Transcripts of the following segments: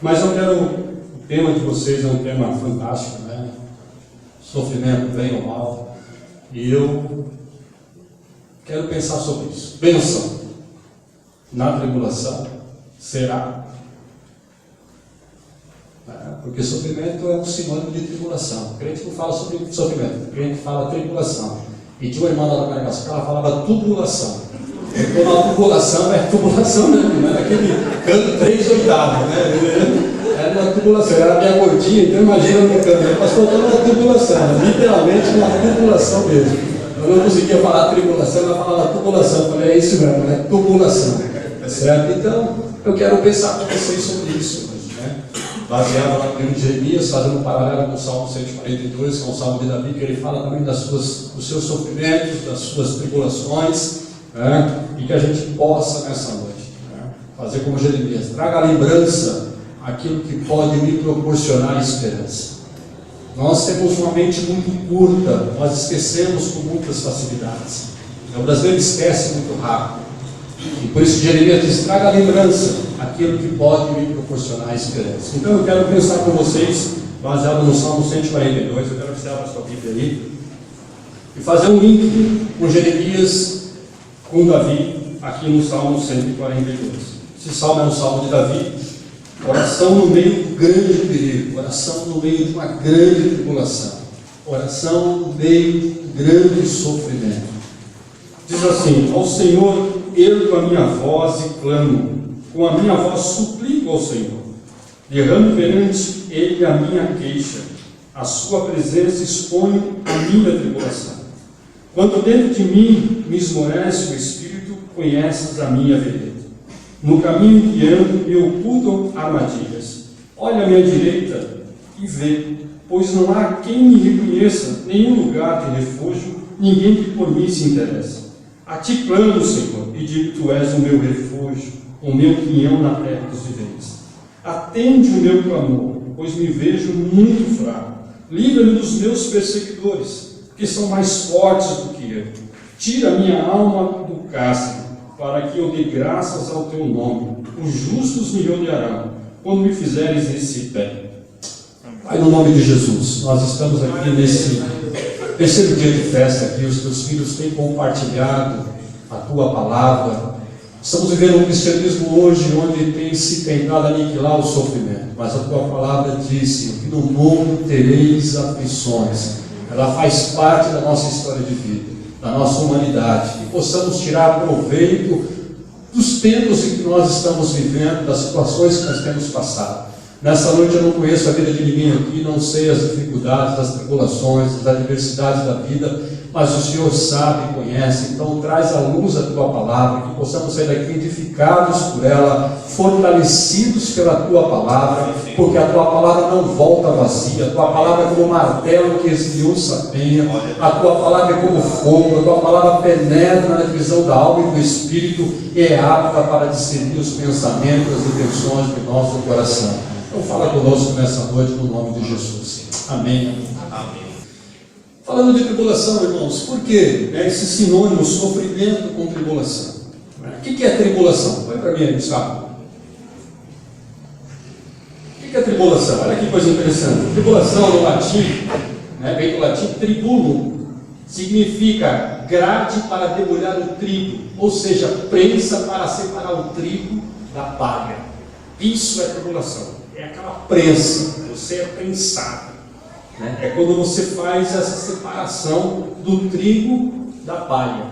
Mas o tema de vocês é um tema fantástico, né? Sofrimento, bem ou mal. E eu quero pensar sobre isso. Bênção na tribulação será. Porque sofrimento é um sinônimo de tribulação. O crente não fala sobre sofrimento, o crente fala tribulação. E tinha uma irmã lá na Madagascar, ela falava tubulação. Então a tubulação é tubulação mesmo, né? Aquele canto 3/8, né? Era uma tubulação, era minha gordinha, então imagina no canto. Pastor, estou numa tubulação, literalmente uma tubulação mesmo. Eu não conseguia falar tribulação, ela falava tubulação. Eu falei, é isso mesmo, é tubulação. Certo? Então, eu quero pensar com vocês sobre isso hoje, né? Baseado lá no livro de Jeremias, fazendo um paralelo com o Salmo 142, que é um salmo de Davi, que ele fala também dos seus sofrimentos, das suas tribulações, né? E que a gente possa nessa noite, né, fazer como Jeremias, traga a lembrança aquilo que pode me proporcionar esperança. Nós temos uma mente muito curta, nós esquecemos com muitas facilidades. O brasileiro esquece muito rápido. E por isso Jeremias diz, traga a lembrança aquilo que pode me proporcionar esperança. Então eu quero pensar com vocês, baseado no Salmo 142, eu quero que você abra a sua Bíblia aí, e fazer um link com Jeremias, com Davi, aqui no Salmo 142. Esse salmo é um salmo de Davi, oração no meio de um grande perigo, oração no meio de uma grande tribulação, oração no meio de um grande sofrimento. Diz assim, ao Senhor ergo a minha voz e clamo, com a minha voz suplico ao Senhor, derramo perante Ele a minha queixa, a sua presença exponho a minha tribulação. Quando dentro de mim me esmorece o espírito, conheces a minha vereda. No caminho que ando me ocultam armadilhas. Olha à minha direita e vê, pois não há quem me reconheça, nenhum lugar de refúgio, ninguém que por mim se interessa. A ti clamo, Senhor, e digo, tu és o meu refúgio, o meu quinhão na terra dos viventes. Atende o meu clamor, pois me vejo muito fraco. Livra-me dos meus perseguidores, que são mais fortes do que eu. Tira a minha alma do cárcere, para que eu dê graças ao teu nome. Os justos me rodearão, quando me fizeres esse bem. Pai, no nome de Jesus, nós estamos aqui nesse terceiro dia de festa aqui, os teus filhos têm compartilhado a tua palavra. Estamos vivendo um cristianismo hoje onde tem se tentado aniquilar o sofrimento, mas a tua palavra diz que no mundo tereis aflições. Ela faz parte da nossa história de vida, da nossa humanidade, que possamos tirar proveito dos tempos em que nós estamos vivendo, das situações que nós temos passado. Nessa noite eu não conheço a vida de ninguém aqui, não sei as dificuldades, as tribulações, as adversidades da vida, mas o Senhor sabe e conhece. Então traz à luz a tua palavra, que possamos sair daqui edificados por ela, fortalecidos pela tua palavra, porque a tua palavra não volta vazia. A tua palavra é como um martelo que esmiuça a penha, a tua palavra é como fogo, a tua palavra penetra na divisão da alma e do espírito e é apta para discernir os pensamentos e as intenções do nosso coração. Então fala conosco nessa noite no nome de Jesus. Amém. Amém. Falando de tribulação, irmãos, por quê? Esse sinônimo, sofrimento com tribulação. O que é tribulação? Vai para mim aí, Gustavo. O que é tribulação? Olha que coisa interessante. Tribulação no latim, vem do latim tribulum, significa grade para debulhar o trigo, ou seja, prensa para separar o trigo da palha. Isso é tribulação. É aquela prensa, você é prensado. É quando você faz essa separação do trigo da palha.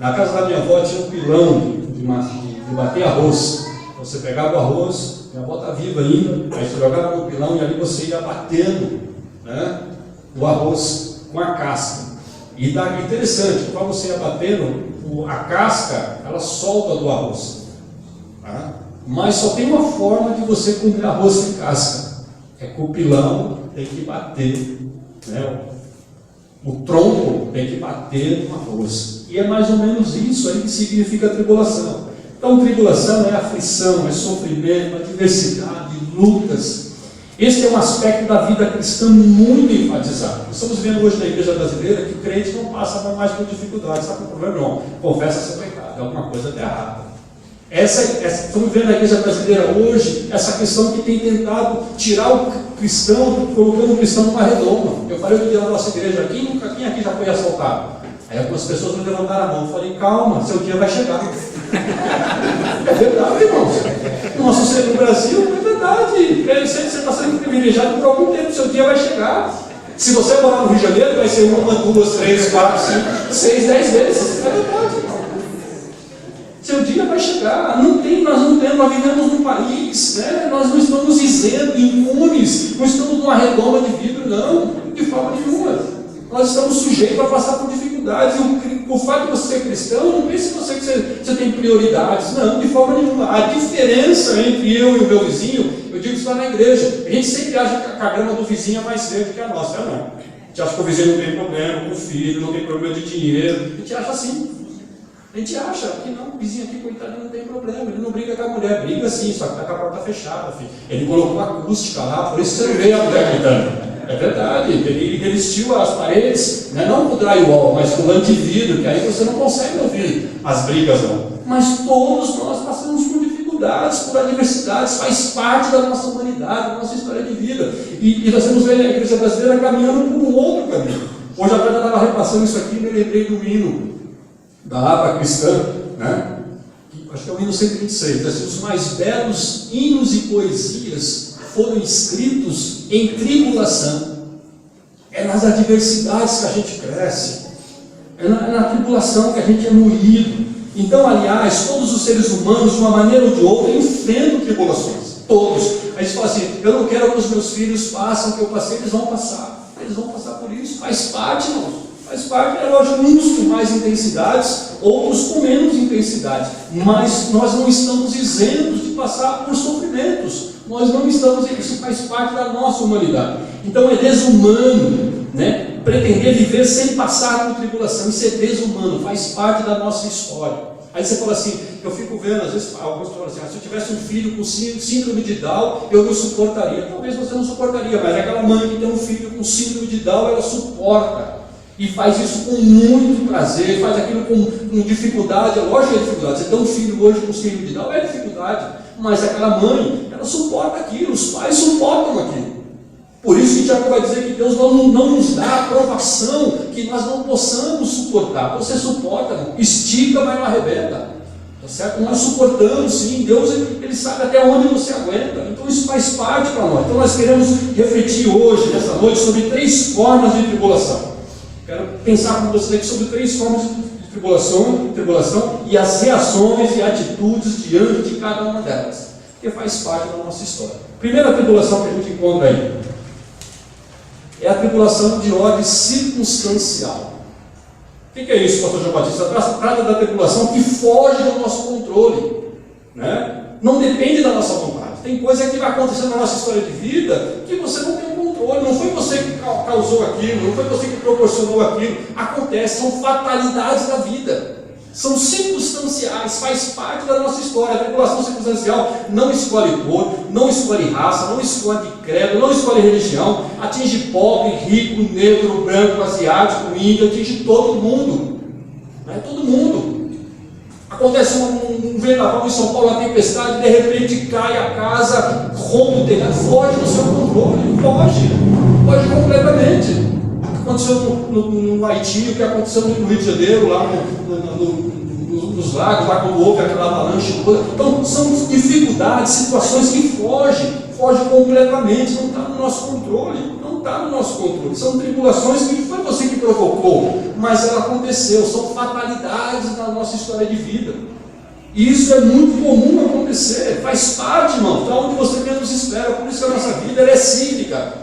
Na casa da minha avó tinha um pilão de bater arroz. Você pegava o arroz, minha avó está viva ainda, aí você jogava no pilão e ali você ia batendo, o arroz com a casca. E interessante, quando você ia batendo, a casca ela solta do arroz. Mas só tem uma forma de você comer arroz sem casca. É com o pilão, tem que bater, o tronco tem que bater no arroz. E é mais ou menos isso aí que significa tribulação. Então tribulação é aflição, é sofrimento, adversidade, lutas. Esse é um aspecto da vida cristã muito enfatizado. Estamos vendo hoje na igreja brasileira que o crente não passa mais por dificuldades. Sabe o problema? Não, confessa seu pecado, alguma coisa está errada. Estamos vendo na igreja brasileira hoje essa questão que tem tentado tirar o cristão, colocando o cristão numa redoma. Eu falei outro dia na nossa igreja, quem aqui já foi assaltado? Aí algumas pessoas me levantaram a mão, eu falei, calma, seu dia vai chegar. É verdade, irmãos. No Brasil, é verdade. Você está sendo privilegiado por algum tempo, seu dia vai chegar. Se você morar no Rio de Janeiro, vai ser 1, 2, 3, 4, 5, 6, 10 vezes. É verdade, irmão. Seu dia vai chegar. Nós vivemos num país, né? Nós não estamos isentos, imunes, não estamos numa redoma de vidro, não, de forma nenhuma. Nós estamos sujeitos a passar por dificuldades. E o fato de você ser cristão, não pense que você tem prioridades, não, de forma nenhuma. A diferença entre eu e o meu vizinho, eu digo isso lá na igreja, a gente sempre acha que a grama do vizinho é mais verde que a nossa, não. A gente acha que o vizinho não tem problema com o filho, não tem problema de dinheiro, a gente acha assim. A gente acha que não, o vizinho aqui, coitado, não tem problema, ele não briga com a mulher, briga sim, só que está com a porta fechada, filho. Ele colocou a acústica lá, por isso você não vê a mulher gritando. É verdade, ele revestiu as paredes, né, não com drywall, mas com lã de vidro, que aí você não consegue ouvir as brigas não. Mas todos nós passamos por dificuldades, por adversidades, faz parte da nossa humanidade, da nossa história de vida. E nós temos ver a igreja brasileira caminhando por um outro caminho. Hoje à tarde eu estava repassando isso aqui e me lembrei do hino da Aba Cristã, né? Acho que é o hino 126, assim, os mais belos hinos e poesias foram escritos em tribulação. É nas adversidades que a gente cresce, é na tribulação que a gente é moído. Então, aliás, todos os seres humanos, de uma maneira ou de outra, enfrentam tribulações, todos. A gente fala assim, eu não quero que os meus filhos façam o que eu passei, eles vão passar por isso, faz parte, irmãos. Faz parte, é lógico, uns com mais intensidades, outros com menos intensidade, mas nós não estamos isentos de passar por sofrimentos, nós não estamos, isso faz parte da nossa humanidade. Então é desumano, né, pretender viver sem passar por tribulação, isso é desumano, faz parte da nossa história. Aí você fala assim, eu fico vendo, às vezes alguns falam assim, se eu tivesse um filho com síndrome de Down, eu não suportaria. Talvez você não suportaria, mas aquela mãe que tem um filho com síndrome de Down, ela suporta. E faz isso com muito prazer, faz aquilo com dificuldade. É lógico que é dificuldade. Você tem um filho hoje com síndrome de Down, é dificuldade. Mas aquela mãe, ela suporta aquilo, os pais suportam aquilo. Por isso que Tiago vai dizer que Deus não nos dá aprovação que nós não possamos suportar. Você suporta, não. Estica, mas não arrebenta. Tá certo? Nós suportamos, sim. Deus, ele sabe até onde você aguenta. Então isso faz parte para nós. Então nós queremos refletir hoje, nessa noite, sobre 3 formas de tribulação. Quero pensar com vocês aqui sobre 3 formas de tribulação e as reações e atitudes diante de cada uma delas, que faz parte da nossa história. Primeira tribulação que a gente encontra aí é a tribulação de ordem circunstancial. O que é isso, pastor João Batista? Trata da tribulação que foge do nosso controle, né? Não depende da nossa vontade. Tem coisa que vai acontecer na nossa história de vida que você não tem controle. Não foi você que causou aquilo, não foi você que proporcionou aquilo. Acontece, são fatalidades da vida. São circunstanciais, faz parte da nossa história. A tribulação circunstancial não escolhe cor, não escolhe raça, não escolhe credo, não escolhe religião. Atinge pobre, rico, negro, branco, asiático, índio, atinge todo mundo. Não é todo mundo. Acontece um vendaval em São Paulo, uma tempestade, de repente cai a casa, rompe o telhado, foge do seu controle, foge completamente. Aconteceu no Haiti, o que aconteceu no Rio de Janeiro, lá nos lagos, lá quando houve aquela avalanche toda. Então são dificuldades, situações que fogem completamente, não está no nosso controle, são tribulações que não foi você que provocou, mas ela aconteceu, são fatalidades da nossa história de vida. E isso é muito comum acontecer, faz parte, irmão, para onde você menos espera. Por isso que a nossa vida ela é cíclica.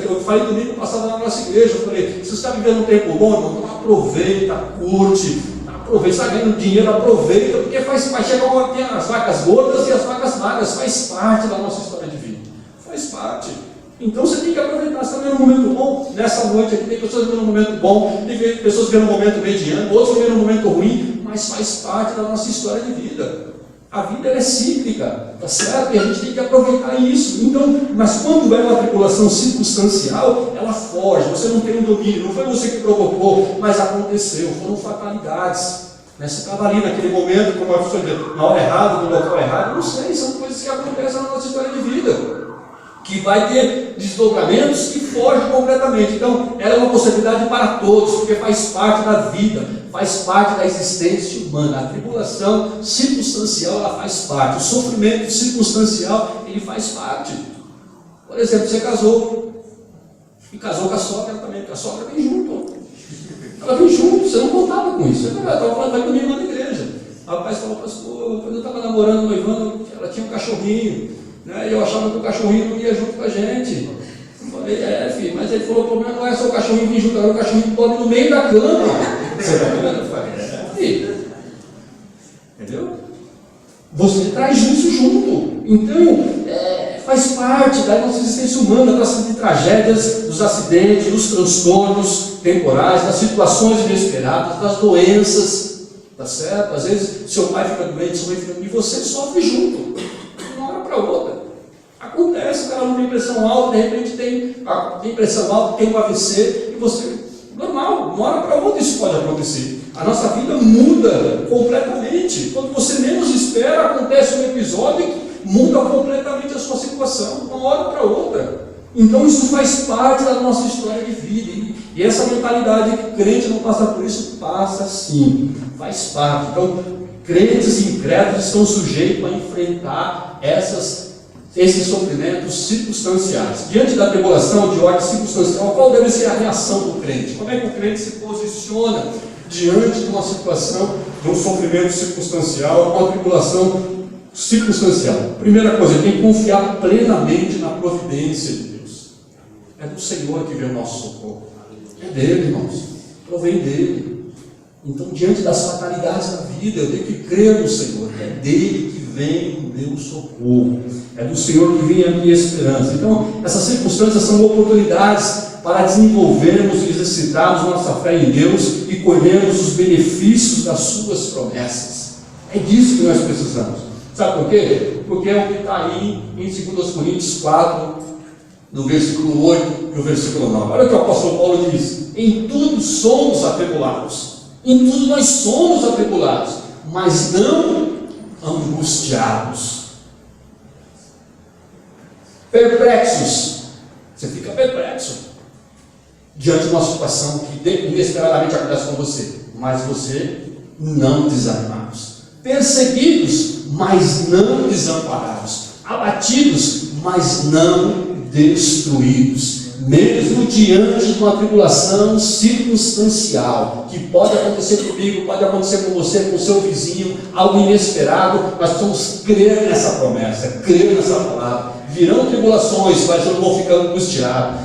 Eu falei domingo passado na nossa igreja, eu falei, se você está vivendo um tempo bom, irmão, então aproveita, curte, está ganhando dinheiro, aproveita, porque vai chegar uma hora que tem as vacas gordas e as vacas magras, faz parte da nossa história de vida, faz parte. Então você tem que aproveitar, você está vivendo um momento bom, nessa noite aqui tem pessoas vivendo um momento bom, tem pessoas vivendo um momento mediano, outros vivendo um momento ruim, mas faz parte da nossa história de vida. A vida é cíclica, tá certo? E a gente tem que aproveitar isso. Então, mas quando é uma tribulação circunstancial, ela foge, você não tem um domínio, não foi você que provocou, mas aconteceu, foram fatalidades. Né? Você estava ali naquele momento, como a pessoa diz, na hora errada, no local errado, não sei, são coisas que acontecem na nossa história de vida, que vai ter desdobramentos que fogem completamente. Então, ela é uma possibilidade para todos, porque faz parte da vida, faz parte da existência humana. A tribulação circunstancial, ela faz parte. O sofrimento circunstancial, ele faz parte. Por exemplo, você casou, e casou com a sogra também, porque a sogra vem junto. Ela vem junto, você não contava com isso. Eu estava falando, vai comigo lá na igreja. O rapaz falou, pastor, quando eu estava namorando, noivando, ela tinha um cachorrinho. Né? E eu achava que o cachorrinho não ia junto com a gente. Eu falei, filho, mas ele falou, o problema não é só o cachorrinho vir junto, agora o cachorrinho dorme no meio da cama. Você está entendendo? Eu falei, filho. Entendeu? Você traz isso junto. Então, faz parte da nossa existência humana, das tragédias, dos acidentes, dos transtornos temporais, das situações inesperadas, das doenças, tá certo? Às vezes, seu pai fica doente, sua mãe fica doente, e você sofre junto. Para outra. Acontece, o cara não tem pressão alta, de repente tem pressão alta, tem um AVC, e você, normal, uma hora para outra isso pode acontecer. A nossa vida muda completamente. Quando você menos espera, acontece um episódio que muda completamente a sua situação, de uma hora para outra. Então isso faz parte da nossa história de vida. E essa mentalidade que crente não passa por isso, passa sim, faz parte. Então, crentes e incrédulos estão sujeitos a enfrentar esses sofrimentos circunstanciais. Diante da tribulação de ordem circunstancial, qual deve ser a reação do crente? Como é que o crente se posiciona diante de uma situação, de um sofrimento circunstancial, uma tribulação circunstancial? Primeira coisa, ele tem que confiar plenamente na providência de Deus. É do Senhor que vem o nosso socorro. É dele, irmãos. Provém dele. Então, diante das fatalidades da vida, eu tenho que crer no Senhor. É dele que vem o meu socorro. É do Senhor que vem a minha esperança. Então, essas circunstâncias são oportunidades para desenvolvermos e exercitarmos nossa fé em Deus e colhermos os benefícios das suas promessas. É disso que nós precisamos. Sabe por quê? Porque é o que está aí em 2 Coríntios 4, no versículo 8 e o versículo 9. Olha o que o apóstolo Paulo diz: em tudo somos atribulados. Em tudo nós somos atribulados, mas não angustiados. Perplexos. Você fica perplexo diante de uma situação que inesperadamente acontece com você, mas você não desanimados. Perseguidos, mas não desamparados. Abatidos, mas não destruídos. Mesmo diante de uma tribulação circunstancial, que pode acontecer comigo, pode acontecer com você, com o seu vizinho, algo inesperado, nós precisamos crer nessa promessa, crer nessa palavra. Virão tribulações, mas eu não vou ficar angustiado.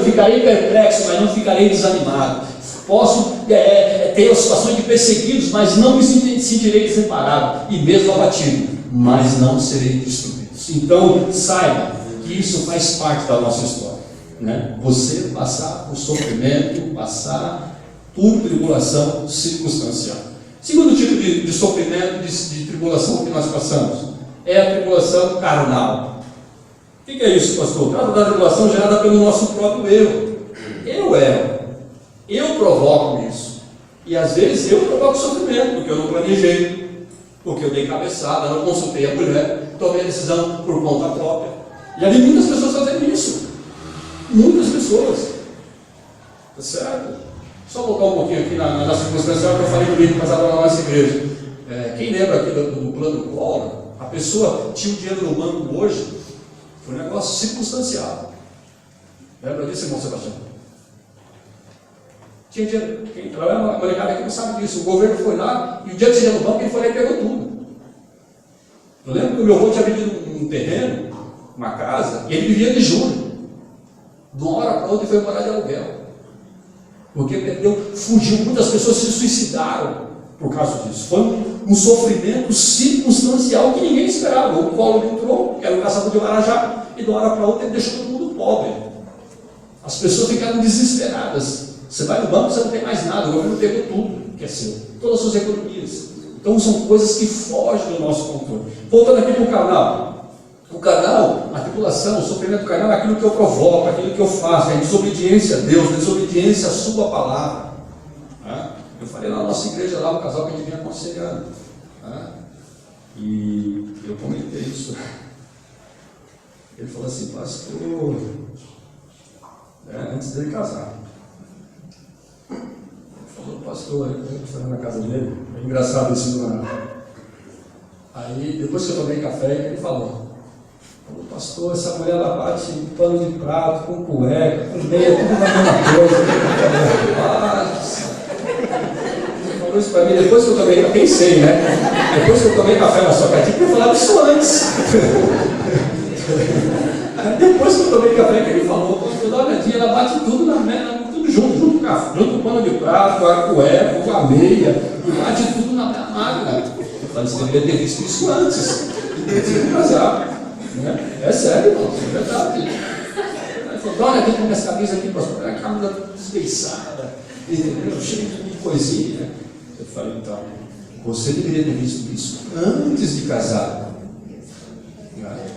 Ficarei perplexo, mas não ficarei desanimado. Posso ter situações de perseguidos, mas não me sentirei desamparado. E mesmo abatido, mas não serei destruído. Então, saiba que isso faz parte da nossa história. Né? Você passar por sofrimento, passar por tribulação circunstancial. Segundo tipo de sofrimento, de tribulação que nós passamos, é a tribulação carnal. O que é isso, pastor? Trata da tribulação gerada pelo nosso próprio erro. Eu provoco isso. E às vezes eu provoco sofrimento, porque eu não planejei, porque eu dei cabeçada, não consultei a mulher, tomei a decisão por conta própria. Já vi muitas pessoas fazendo isso. Muitas pessoas. Tá certo? Só voltar um pouquinho aqui na circunstância que eu falei comigo, mas agora na nossa igreja. Quem lembra aqui do plano Collor? A pessoa tinha o dinheiro no banco hoje, foi um negócio circunstancial. Lembra disso, irmão Sebastião? Tinha dinheiro. Quem trabalha na molecada aqui não sabe disso. O governo foi lá e o dia que tinha no banco, ele foi lá e pegou tudo. Eu lembro que o meu avô tinha vendido um terreno, uma casa, e ele vivia de juros. De uma hora para outra ele foi morar de aluguel. Porque fugiu, muitas pessoas se suicidaram por causa disso. Foi um sofrimento circunstancial que ninguém esperava. O Collor entrou, que era um caçador de Marajá, e de uma hora para outra ele deixou todo mundo pobre. As pessoas ficaram desesperadas. Você vai no banco, você não tem mais nada, o governo pegou tudo que é seu, todas as suas economias. Então são coisas que fogem do nosso controle. Voltando aqui para o carnal. O carnal, a tribulação, o sofrimento carnal é aquilo que eu provoco, aquilo que eu faço, é a desobediência a Deus, a desobediência à sua palavra. Eu falei lá na nossa igreja, lá, um casal que a gente vinha aconselhando. Né? E eu comentei isso. Ele falou assim, pastor, antes dele casar. Ele falou, pastor, eu estava na casa dele, é engraçado isso, não é? Aí, depois que eu tomei café, ele falou, pastor, essa mulher ela bate em pano de prato, com cueca, com meia, tudo na mesma coisa. Ele falou isso para mim, depois que eu tomei café, pensei, né? Depois que eu tomei café na sua catinha, eu falava isso antes. Depois que eu tomei café, que ele falou, pastor, dá uma olhadinha, ela bate tudo na mesa, tudo junto com o pano de prato, com a cueca, com a meia, e bate tudo na minha máquina. Eu falei, você deveria ter visto isso antes, antes de casar. Né? É sério, irmão, é verdade. Ele falou, dá uma olhadinha com minhas camisas aqui, pastor, a camisa desbeiçada, entendeu? Cheio de coisinha. Eu falei, então, você deveria ter visto isso antes de casar.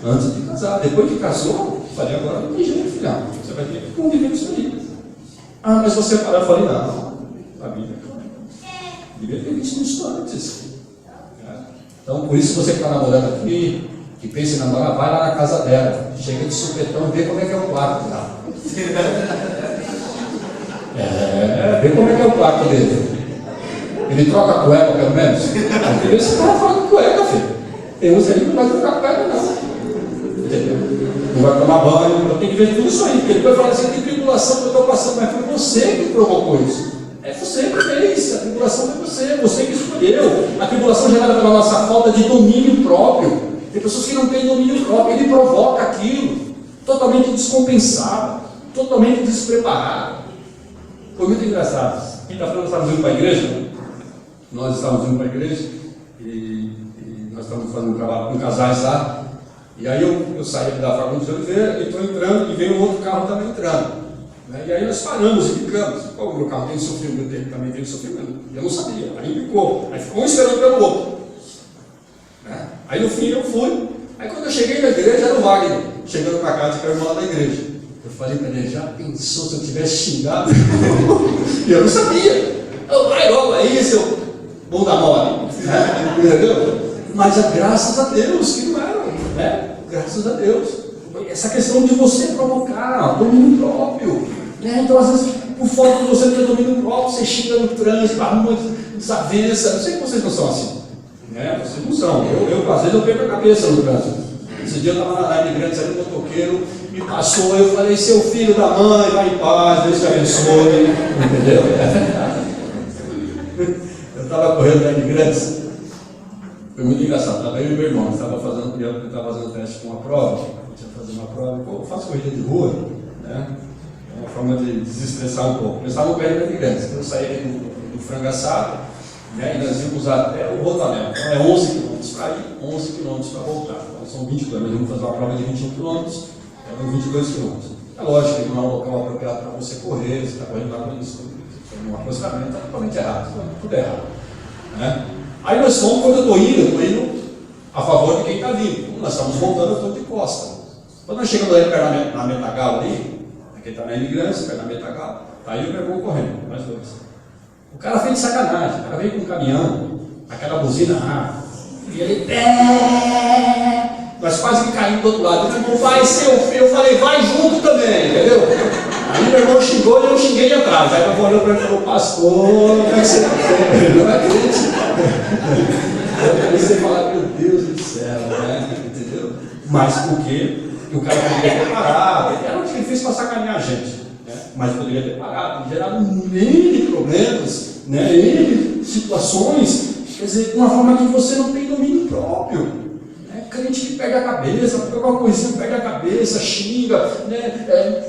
Antes de casar. Depois que casou, eu falei, agora não tem jeito, filhão. Você vai ter que conviver com isso aí. Ah, mas você parou. Eu falei, não, a Bíblia. Deveria ter visto isso antes. Então, por isso, você que está namorando aqui, que pensa em namorar, vai lá na casa dela. Chega de supetão e vê como é que é o quarto lá. Vê como é que é o quarto dele. Ele troca a cueca, pelo menos? Porque esse cara troca cueca, filho. Tem uns aí que não vai trocar cueca, não. Entendeu? Não vai tomar banho, eu tenho que ver tudo isso aí. Porque ele vai falar assim, que tribulação que eu estou passando, mas foi você que provocou isso. É você que fez, a tribulação foi você que escolheu. A tribulação gerada pela nossa falta de domínio próprio. Tem pessoas que não têm domínio próprio, ele provoca aquilo, totalmente descompensado, totalmente despreparado. Foi muito engraçado. Quinta-feira nós estávamos indo para a igreja, e nós estávamos fazendo um trabalho com casais lá, e aí eu saí da Fagundes de Oliveira e estou entrando, e veio um outro carro também entrando. Né? E aí nós paramos e ficamos. Pô, o meu carro tem sofrimento, ele também tem sofrimento. Eu não sabia, aí ficou. Aí ficou um esperando pelo outro. Né? Aí no fim eu fui. Aí quando eu cheguei na igreja era o Wagner, chegando para casa, que era o irmão lá da igreja. Eu falei para ele, já pensou se eu tivesse xingado? E eu não sabia. Vai logo aí, seu bunda mole. Né? Entendeu? Mas graças a Deus que não eram, né? Graças a Deus. Essa questão de você provocar domínio próprio. Né? Então, às vezes, por falta de você ter domínio próprio, você xinga no trânsito, arruma desavença. Não sei que vocês não são assim. Né? Vocês não são. Eu, às vezes, eu perco a cabeça no trânsito. Esse dia eu estava na imigrante, ali, o motoqueiro me passou, eu falei, seu filho da mãe, vai em paz, Deus te abençoe. Entendeu? É verdade. Eu estava correndo na imigrante. Foi muito engraçado, estava eu e meu irmão, eu estava fazendo teste com uma prova, eu tinha que fazer uma prova, eu faço corrida de rua, né? É uma forma de desestressar um pouco. Nós estávamos perto da imigrante, eu saí do frango assado, né? E nós íamos até o Rotanel, então é 11 km para ir, 11 km para voltar, então são 20 km, nós vamos fazer uma prova de 21 km, então 22 km. É lógico que não é um local apropriado para você correr, você está correndo lá com isso, um acostamento, está totalmente errado, tudo errado, né? Aí nós fomos, quando eu estou indo a favor de quem está vindo. Quando nós estamos voltando, eu estou de costa. Quando nós chegamos ali perto na Metagal ali, quem está na imigrância, perto da Metagal, está aí o meu irmão correndo, nós dois. O cara fez de sacanagem, o cara veio com um caminhão, aquela buzina, e ele, nós quase que caímos do outro lado. Meu irmão, vai seu filho, eu falei, vai junto também, entendeu? Aí meu irmão xingou e eu xinguei de atrás. Aí eu olhou para ele e falou, pastor, como é que você não acredita? Aí você fala, meu Deus do céu, né? Entendeu? Mas por quê? Porque o cara poderia ter parado. Era o que ele fez para sacanear a gente, né? Mas poderia ter parado, gerado N problemas, né? N situações, quer dizer, de uma forma que você não tem domínio próprio. Né? Crente que pega a cabeça, porque alguma coisinha pega a cabeça, xinga, né?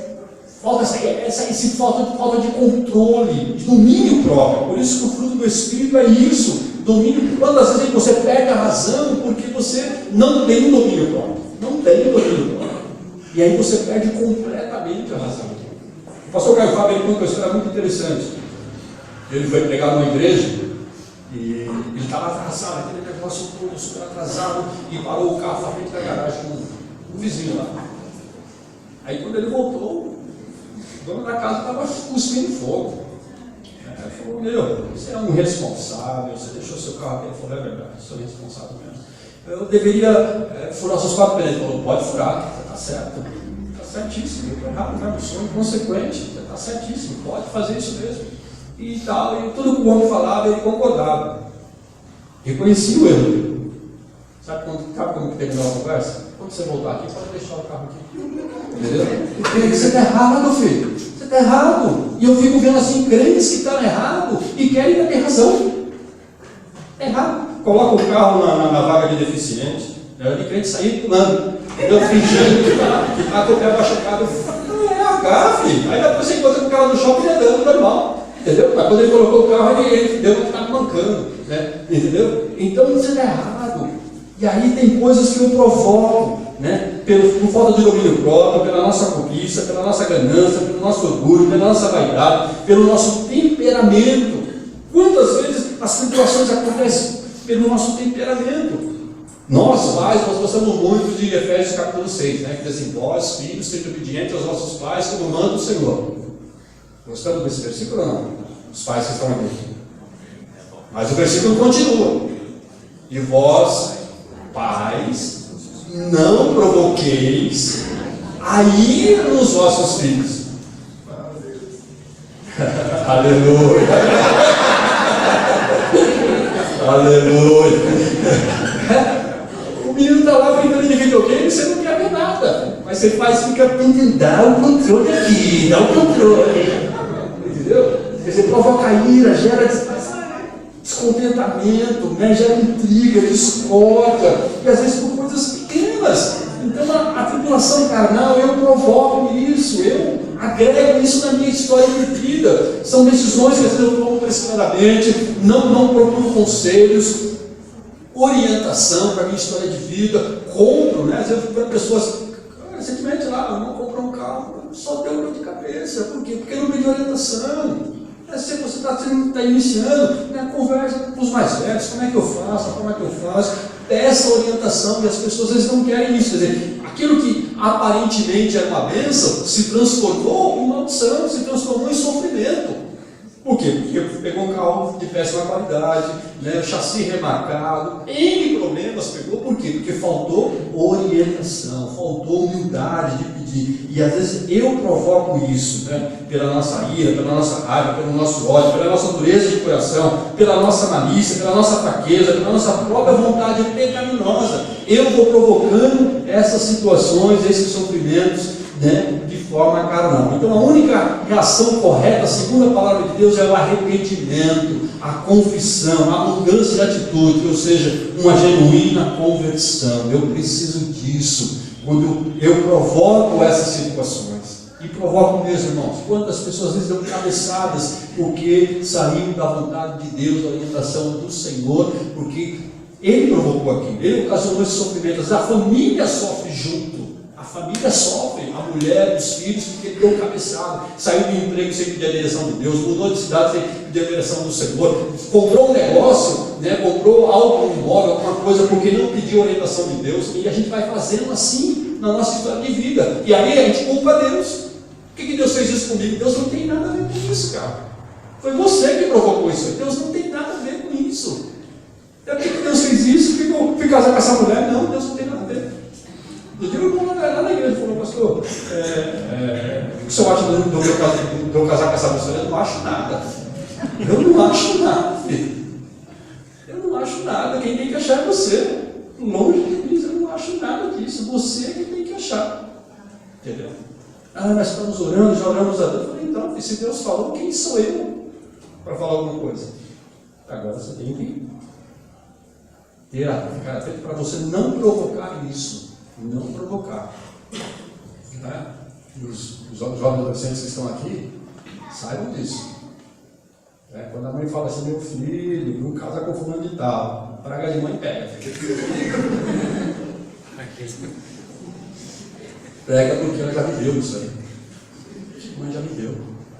Falta falta de controle, de domínio próprio. Por isso que o fruto do Espírito é isso. Domínio. Quantas vezes você perde a razão porque você não tem o domínio próprio. Não tem o domínio próprio. E aí você perde completamente a razão. O pastor Caio Fábio conta uma história muito interessante. Ele foi pregar numa igreja e ele estava atrasado, aquele negócio todo super atrasado, e parou o carro na frente da garagem com um vizinho lá. Aí quando ele voltou, o dono da casa estava cuspindo fogo. falou, meu, você é um irresponsável, você deixou seu carro aqui. Ele falou, é verdade, sou irresponsável mesmo. Eu deveria furar seus 4 pneus. Ele falou, pode furar, você está certo. Está certíssimo, eu estou errado mesmo, sou inconsequente, você está certíssimo, pode fazer isso mesmo. E tal, e tudo que o homem falava, ele concordava. Reconhecia o erro dele. Sabe como que terminou a conversa? Quando você voltar aqui, pode deixar o carro aqui. Entendeu? Porque você está errado, filho. Você está errado. E eu fico vendo assim, crentes que estão errados e querem ter razão. É errado. Coloca o carro na vaga de deficiente. De crente sair pulando. Entendeu? Fingindo que está com o pé abaixado. Não é H, filho. Aí depois você encontra o cara no shopping andando normal. Entendeu? Mas quando ele colocou o carro, ele deu uma ficar mancando. Né? Entendeu? Então isso é errado. E aí tem coisas que eu provoco. Né? Por falta de domínio próprio, pela nossa cobiça, pela nossa ganância, pelo nosso orgulho, pela nossa vaidade, pelo nosso temperamento. Quantas vezes as situações acontecem pelo nosso temperamento? Nós, pais, nós gostamos muito de Efésios capítulo 6, né? Que diz assim, vós, filhos, sejam obedientes aos vossos pais, como manda o Senhor. Gostamos desse versículo ou não? Os pais que estão aqui. Mas o versículo continua. E vós, pais, não provoqueis a ira nos vossos filhos. Aleluia. Aleluia. O menino está lá brincando de videogame e você não quer ver nada. Mas você fica tentando dar o controle aqui, dá o controle. Entendeu? Quer dizer, provoca ira, gera descontentamento, né? Gera intriga, discórdia, e às vezes por coisas pequenas. Então a tribulação carnal, eu provoco isso, eu agrego isso na minha história de vida. São decisões que às vezes eu tomo precipitadamente, não procuro conselhos, orientação para a minha história de vida, compro, né? Às vezes para pessoas, recentemente lá, eu não comprei um carro, só deu dor de cabeça. Por quê? Porque não pedi orientação. Se você está iniciando, né, conversa com os mais velhos, como é que eu faço, como é que eu faço, peça orientação, e as pessoas às vezes não querem isso. Quer dizer, aquilo que aparentemente era uma bênção, se transformou em maldição, se transformou em sofrimento. Por quê? Porque pegou um carro de péssima qualidade, né, chassi remarcado, N problemas pegou. Por quê? Porque faltou orientação, faltou humildade de pedir. E às vezes eu provoco isso, né, pela nossa ira, pela nossa raiva, pelo nosso ódio, pela nossa dureza de coração, pela nossa malícia, pela nossa fraqueza, pela nossa própria vontade pecaminosa. Eu vou provocando essas situações, esses sofrimentos, né, de forma carnal. Então a única reação correta, segundo a palavra de Deus, é o arrependimento, a confissão, a mudança de atitude, ou seja, uma genuína conversão. Eu preciso disso quando eu provoco essas situações. E provoco mesmo, irmãos. Quantas pessoas às vezes dão cabeçadas porque saíram da vontade de Deus, da orientação do Senhor, porque Ele provocou aquilo, Ele ocasionou esse sofrimento. A família sofre junto. A família sofre, a mulher, os filhos, porque deu cabeçada, saiu do emprego sem pedir a direção de Deus, mudou de cidade sem pedir a direção do Senhor, comprou um negócio, né, comprou algo, um imóvel, alguma coisa, porque não pediu a orientação de Deus, e a gente vai fazendo assim na nossa história de vida, e aí a gente culpa Deus. Por que Deus fez isso comigo? Deus não tem nada a ver com isso, cara. Foi você que provocou isso, Deus não tem nada a ver com isso. Por que Deus fez isso? Fui casar com essa mulher? Não, Deus não tem nada a ver. Eu digo lá na igreja, falou, pastor, o que o senhor acha de eu casar com essa moça? Eu não acho nada. Eu não acho nada, filho. Eu não acho nada. Quem tem que achar é você. Longe de mim, eu não acho nada disso. Você é quem tem que achar. Entendeu? Nós estamos orando, já oramos a Deus. Eu falei, então, se Deus falou, quem sou eu para falar alguma coisa? Agora você tem que ficar atento para você não provocar isso. Não provocar. Né? Os jovens adolescentes que estão aqui, saibam disso. Quando a mãe fala assim, meu filho, não casa com fulano de tal, praga de mãe pega. Pega porque ela já viveu isso aí. A mãe já viveu,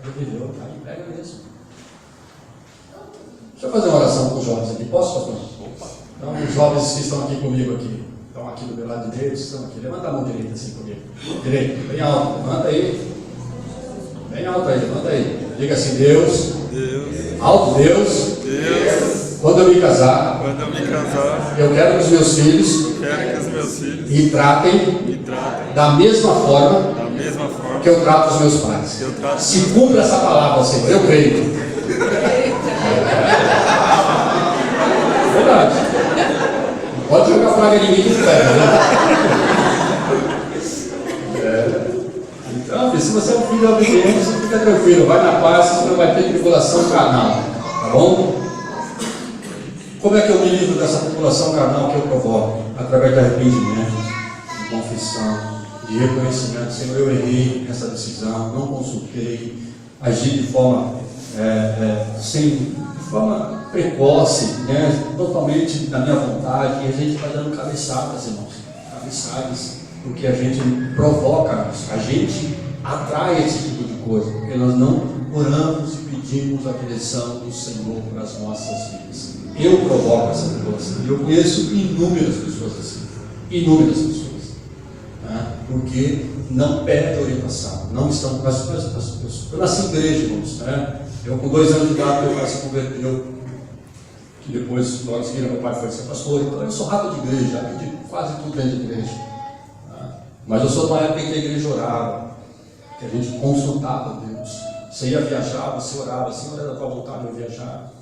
aí pega mesmo. Deixa eu fazer uma oração com os jovens aqui, posso, pastor? Então, os jovens que estão aqui comigo aqui. Estão aqui do meu lado direito, estão aqui. Levanta a mão direita assim comigo. Direito, bem alto, levanta aí. Bem alto aí, levanta aí. Diga assim, Deus, Alto Deus, quando eu me casar, eu quero que os meus filhos me tratem da mesma forma que eu trato os meus pais. Se cumpre essa palavra, Senhor, eu creio. Verdade. Pode jogar praga em mim que pega, né? Então, se você é um filho obediente, você fica tranquilo, vai na paz, você não vai ter tribulação carnal, tá bom? Como é que eu me livro dessa tribulação carnal que eu provoco? Através de arrependimento, de confissão, de reconhecimento. Senhor, eu errei nessa decisão, não consultei, agi de forma precoce, né? Totalmente da minha vontade, e a gente vai dando cabeçadas, irmãos, cabeçadas, porque a gente provoca isso, a gente atrai esse tipo de coisa, porque nós não oramos e pedimos a direção do Senhor para as nossas vidas. Eu provoco essa tribulação, eu conheço inúmeras pessoas assim, inúmeras pessoas, né? Porque não pedem orientação, não estão com as pessoas. Eu nasci em igreja, irmãos, né? Eu com 2 anos de idade, meu pai se converteu, que depois, logo em seguida, meu pai foi ser pastor. Então eu sou rato de igreja, aprendi quase tudo dentro de igreja, né? Mas eu sou de uma época em que a igreja orava, que a gente consultava Deus. Você ia viajar, você orava, Senhor, era da tua vontade eu viajar.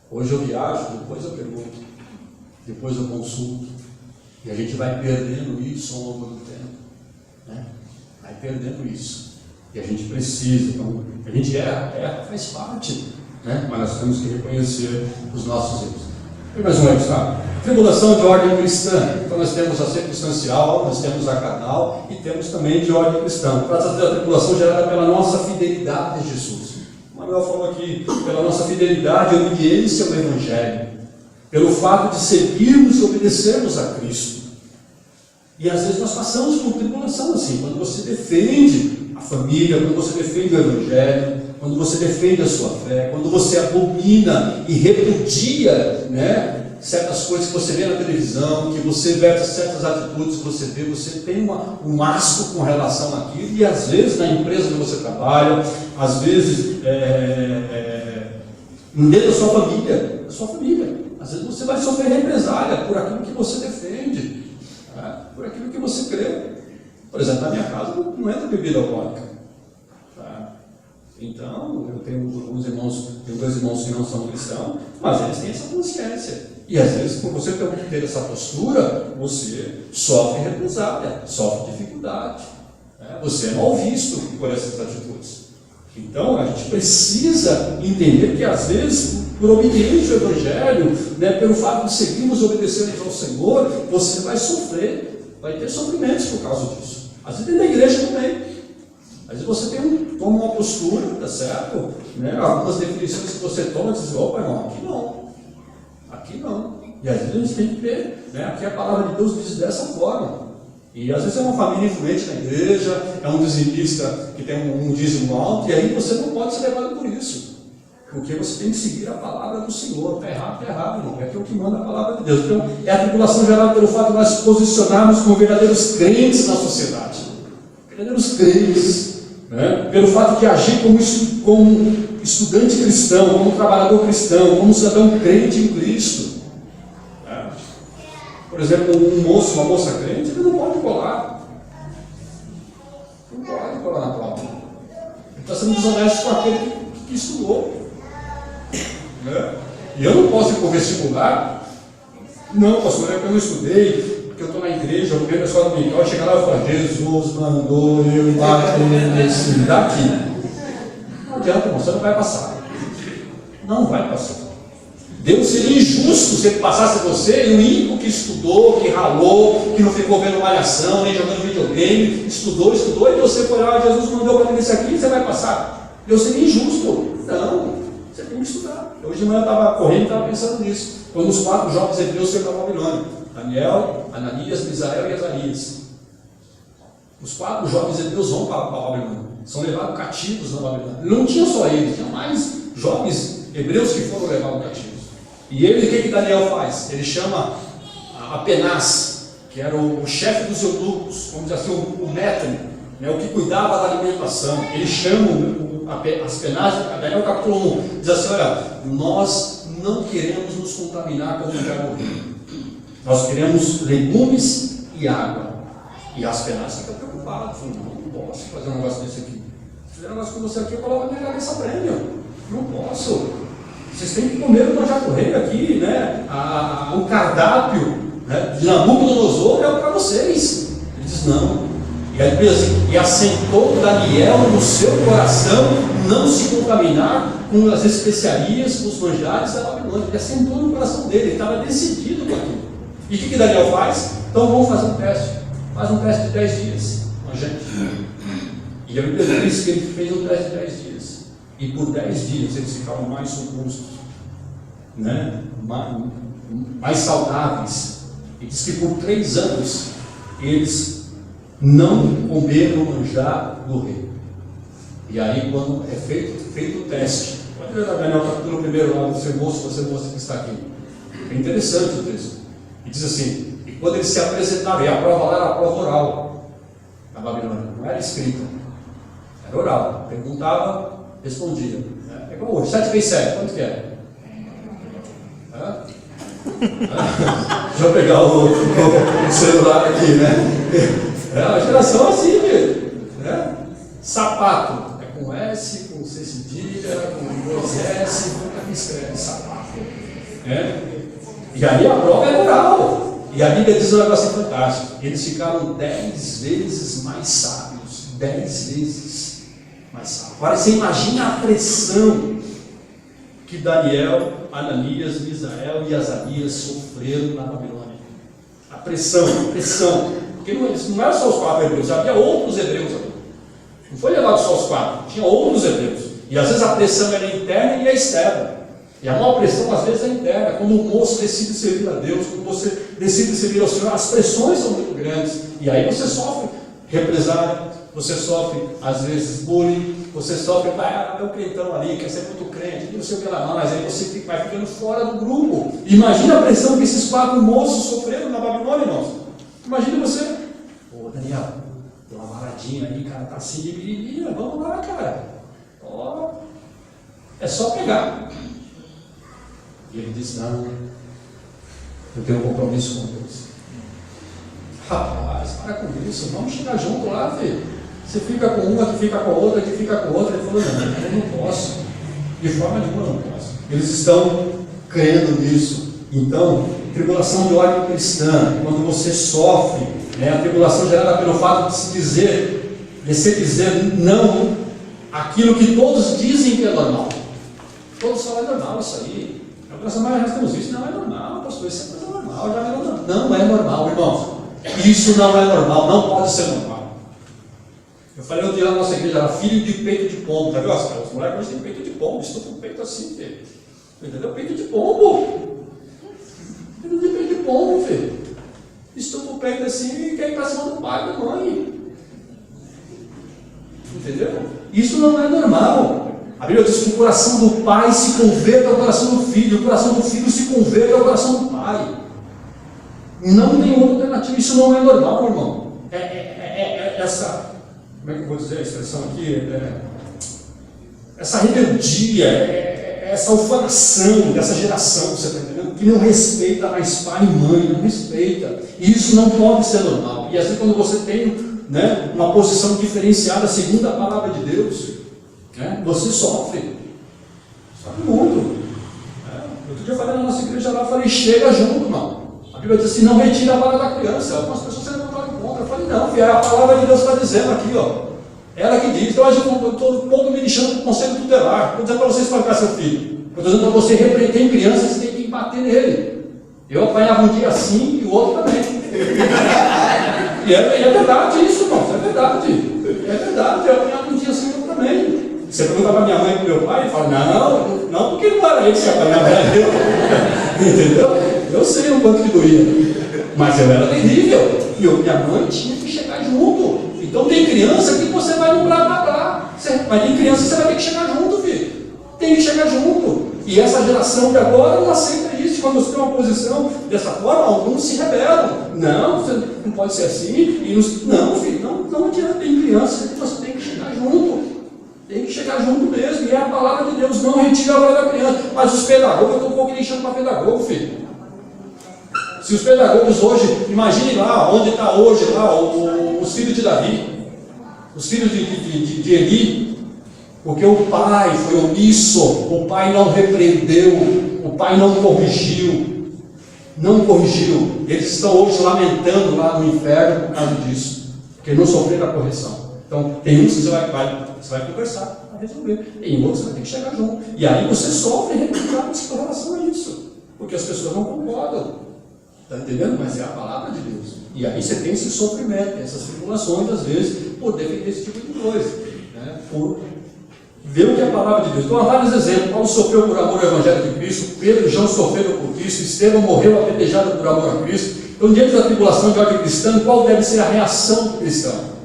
Hoje eu viajo, depois eu pergunto, depois eu consulto, e a gente vai perdendo isso ao longo do tempo, né? Vai perdendo isso, e a gente precisa, então, a gente erra, faz parte, né? Mas nós temos que reconhecer os nossos erros. E mais um erro, tá? Tribulação de ordem cristã. Então nós temos a circunstancial, nós temos a carnal e temos também de ordem cristã. Trata-se da tribulação gerada pela nossa fidelidade a Jesus. O Manuel falou aqui, pela nossa fidelidade e obediência ao Evangelho, pelo fato de seguirmos e obedecermos a Cristo. E às vezes nós passamos por tribulação assim, quando você defende a família, quando você defende o Evangelho, quando você defende a sua fé, quando você abomina e repudia, né, certas coisas que você vê na televisão, que você vê certas atitudes que você vê, você tem um asco com relação àquilo, e às vezes na empresa que você trabalha, às vezes dentro da sua família, às vezes você vai sofrer represália por aquilo que você defende, né, por aquilo que você crê. Por exemplo, na minha casa não entra bebida alcoólica. Então, eu tenho alguns irmãos, tenho 2 irmãos que não são cristãos, mas eles têm essa consciência. E às vezes, por você ter essa postura, você sofre represália, sofre dificuldade, né? Você é mal visto por essas atitudes. Então, a gente precisa entender que às vezes, por obediência ao Evangelho, né, pelo fato de seguirmos e obedecermos ao Senhor, você vai sofrer, vai ter sofrimentos por causa disso. Às vezes dentro da igreja também. Às vezes você toma uma postura, tá certo? Né? Algumas definições que você toma, você diz, opa, irmão, aqui não. Aqui não. E às vezes a gente tem que ver, né? Aqui a palavra de Deus diz dessa forma. E às vezes é uma família influente na igreja, é um dizimista que tem um dízimo alto, e aí você não pode ser levado por isso. Porque você tem que seguir a palavra do Senhor. Está errado, irmão. É aquilo que manda a palavra de Deus. Então, é a tribulação gerada pelo fato de nós nos posicionarmos como verdadeiros crentes na sociedade. Verdadeiros crentes. Né? Pelo fato de agir como estudante cristão, como trabalhador cristão, como cidadão crente em Cristo. Né? Por exemplo, um moço, uma moça crente, ele não pode colar. Não pode colar na prova. Ele está sendo desonesto com aquele que estudou. Né? E eu não posso ir para o vestibular. Não, pastor, é que eu não estudei. Porque eu estou na igreja, eu venho na escola dominical, eu chego lá e falo, Jesus mandou eu bater nesse daqui. Não adianta, irmão, você não vai passar. Não vai passar. Deus seria injusto se ele passasse você e o ímpio que estudou, que ralou, que não ficou vendo malhação, nem jogando videogame, estudou, e você foi lá, Jesus mandou para nesse aqui, você vai passar. Deus seria injusto. Não, você tem que estudar. Hoje de manhã eu estava correndo e estava pensando nisso. Quando os 4 jovens hebreus foram para Babilônia. Daniel, Ananias, Misael e Azarias. Os 4 jovens hebreus vão para a Babilônia. São levados cativos na Babilônia. Não tinha só eles, tinha mais jovens hebreus que foram levados cativos. E ele, o que Daniel faz? Ele chama Apenaz, que era o chefe dos eunucos, vamos dizer assim, o método, né, o que cuidava da alimentação. Ele chama as penagens, Daniel capítulo 1, diz assim, olha, nós não queremos nos contaminar com o manjar do rei. Nós queremos legumes e água. E as penagens ficam preocupadas, falam, não posso fazer um negócio desse aqui. Se fizer um negócio com você aqui, eu coloco a minha cabeça prêmio. Não posso. Vocês têm que comer o manjar do rei aqui, né? O cardápio, né, de Nabucodonosor é para vocês. Ele diz, não. E aí diz assim, e assentou Daniel no seu coração não se contaminar com as especiarias, com os manjares da Babilônia. Ele assentou no coração dele, ele estava decidido com aquilo. E o que Daniel faz? Então vamos fazer um teste. Faz um teste de 10 dias com a gente. E a Bíblia diz que ele fez um teste de 10 dias. E por 10 dias eles ficavam mais robustos, né? mais saudáveis. E diz que por 3 anos eles não comeram o manjar do rei. E aí, quando é feito o teste, pode ver na Daniel capítulo 1 lá, você moça que está aqui. É interessante o texto. E diz assim, e quando eles se apresentaram, e a prova lá era a prova oral na Babilônia, não era escrita, era oral. Perguntava, respondia. É como hoje, 7 vezes 7, quanto que é? Deixa eu pegar o celular aqui, né? É uma geração assim, né? Sapato, é com S, com C cedilha, com 2 S, nunca me escreve sapato. E aí a prova é oral. E a Bíblia diz um negócio fantástico. Eles ficaram 10 vezes mais sábios. 10 vezes mais sábios. Agora você imagina a pressão que Daniel, Ananias, Misael e Azarias sofreram na Babilônia. A pressão. Porque não eram só os 4 hebreus, havia outros hebreus ali. Não foi levado só os 4, tinha outros hebreus. E às vezes a pressão era interna e externa. E a maior pressão às vezes é interna. Quando o moço decide servir a Deus, quando você decide servir ao Senhor, as pressões são muito grandes. E aí você sofre represália, você sofre às vezes bullying, você sofre, é o crentão ali, quer ser muito crente, não sei o que lá, mas aí você vai ficando fora do grupo. Imagina a pressão que esses 4 moços sofreram na Babilônia, irmãos. Imagina você, Daniel, deu uma varadinha aí, cara, tá assim de biribira, vamos lá, cara. É só pegar. E ele disse, não, eu tenho um compromisso com Deus. Rapaz, para com isso, vamos chegar junto lá, filho. Você fica com uma, que fica com a outra, que fica com a outra. Ele falou, não, eu não posso. De forma nenhuma eu não posso. Eles estão crendo nisso. Então, tribulação de ordem cristã, quando você sofre, a tribulação gerada pelo fato de se dizer não aquilo que todos dizem que é normal. Todos falam, é normal isso aí. Mas nós temos visto, não é normal, pastor, isso é coisa normal, já é normal. Não é normal, irmãos. Isso não é normal, não pode ser normal. Eu falei outro dia na nossa igreja, era filho de peito de pombo, tá vendo? Os moleques hoje têm peito de pombo, estou com peito assim, filho. Entendeu? Peito de pombo. Filho de peito de pombo, filho. Estou com o peito assim e quer ir para cima do pai e da mãe. Entendeu? Isso não é normal. A Bíblia diz que o coração do pai se converte ao coração do filho, o coração do filho se converte ao coração do pai. Não tem outra alternativa, isso não é normal, irmão. Essa, como é que eu vou dizer a expressão aqui? Essa rebeldia, essa ufanação dessa geração, você está entendendo? Que não respeita mais pai e mãe, não respeita. E isso não pode ser normal. E assim, quando você tem uma posição diferenciada segundo a palavra de Deus, você sofre muito. Outro dia eu falei na nossa igreja lá, eu falei, chega junto, irmão. A Bíblia diz assim, não retira a vara da criança. Algumas pessoas se levantaram contra. Eu falei, não, filho, a palavra de Deus está dizendo aqui, ó. Ela que diz. Então eu estou um pouco me deixando do conselho tutelar. Estou dizendo para você espancar seu filho. Estou dizendo para você repreender crianças, você tem que bater nele. Eu apanhava um dia assim e o outro também. E é verdade isso, irmão. É verdade. É verdade. Eu apanhava um dia assim e o outro também. Você pergunta para minha mãe e para meu pai, e fala, não, porque não era ele que se apanhava, era eu. Entendeu? Eu sei o quanto que doía. Mas eu era terrível. E minha mãe tinha que chegar junto. Então tem criança que você vai no blá. Mas tem criança que você vai ter que chegar junto, filho. Tem que chegar junto. E essa geração de agora não aceita isso. Quando você tem uma posição dessa forma, alguns se rebelam. Não, você não pode ser assim. Não, filho, não adianta. Tem criança que você tem que chegar junto. Tem que chegar junto mesmo, e é a palavra de Deus, não retira a voz da criança. Mas os pedagogos, eu estou um pouco deixando para pedagogo, filho. Se os pedagogos hoje, imagine lá, onde está hoje lá, os filhos de Davi, os filhos de Eli, porque o pai foi omisso, o pai não repreendeu, o pai não corrigiu, eles estão hoje lamentando lá no inferno por causa disso, porque não sofreram a correção. Então, tem uns que você vai conversar para resolver, tem outros que vai ter que chegar junto, e aí você sofre representantes com relação a isso, porque as pessoas não concordam, está entendendo? Mas é a palavra de Deus, e aí você tem esse sofrimento, essas tribulações, às vezes, por defender esse tipo de coisa, né? Por ver o que é a palavra de Deus. Então, há vários exemplos. Paulo sofreu por amor ao Evangelho de Cristo, Pedro e João sofreram por Cristo, Estevão morreu apedrejado por amor a Cristo. Então, diante da tribulação de ordem cristã, qual deve ser a reação do cristão?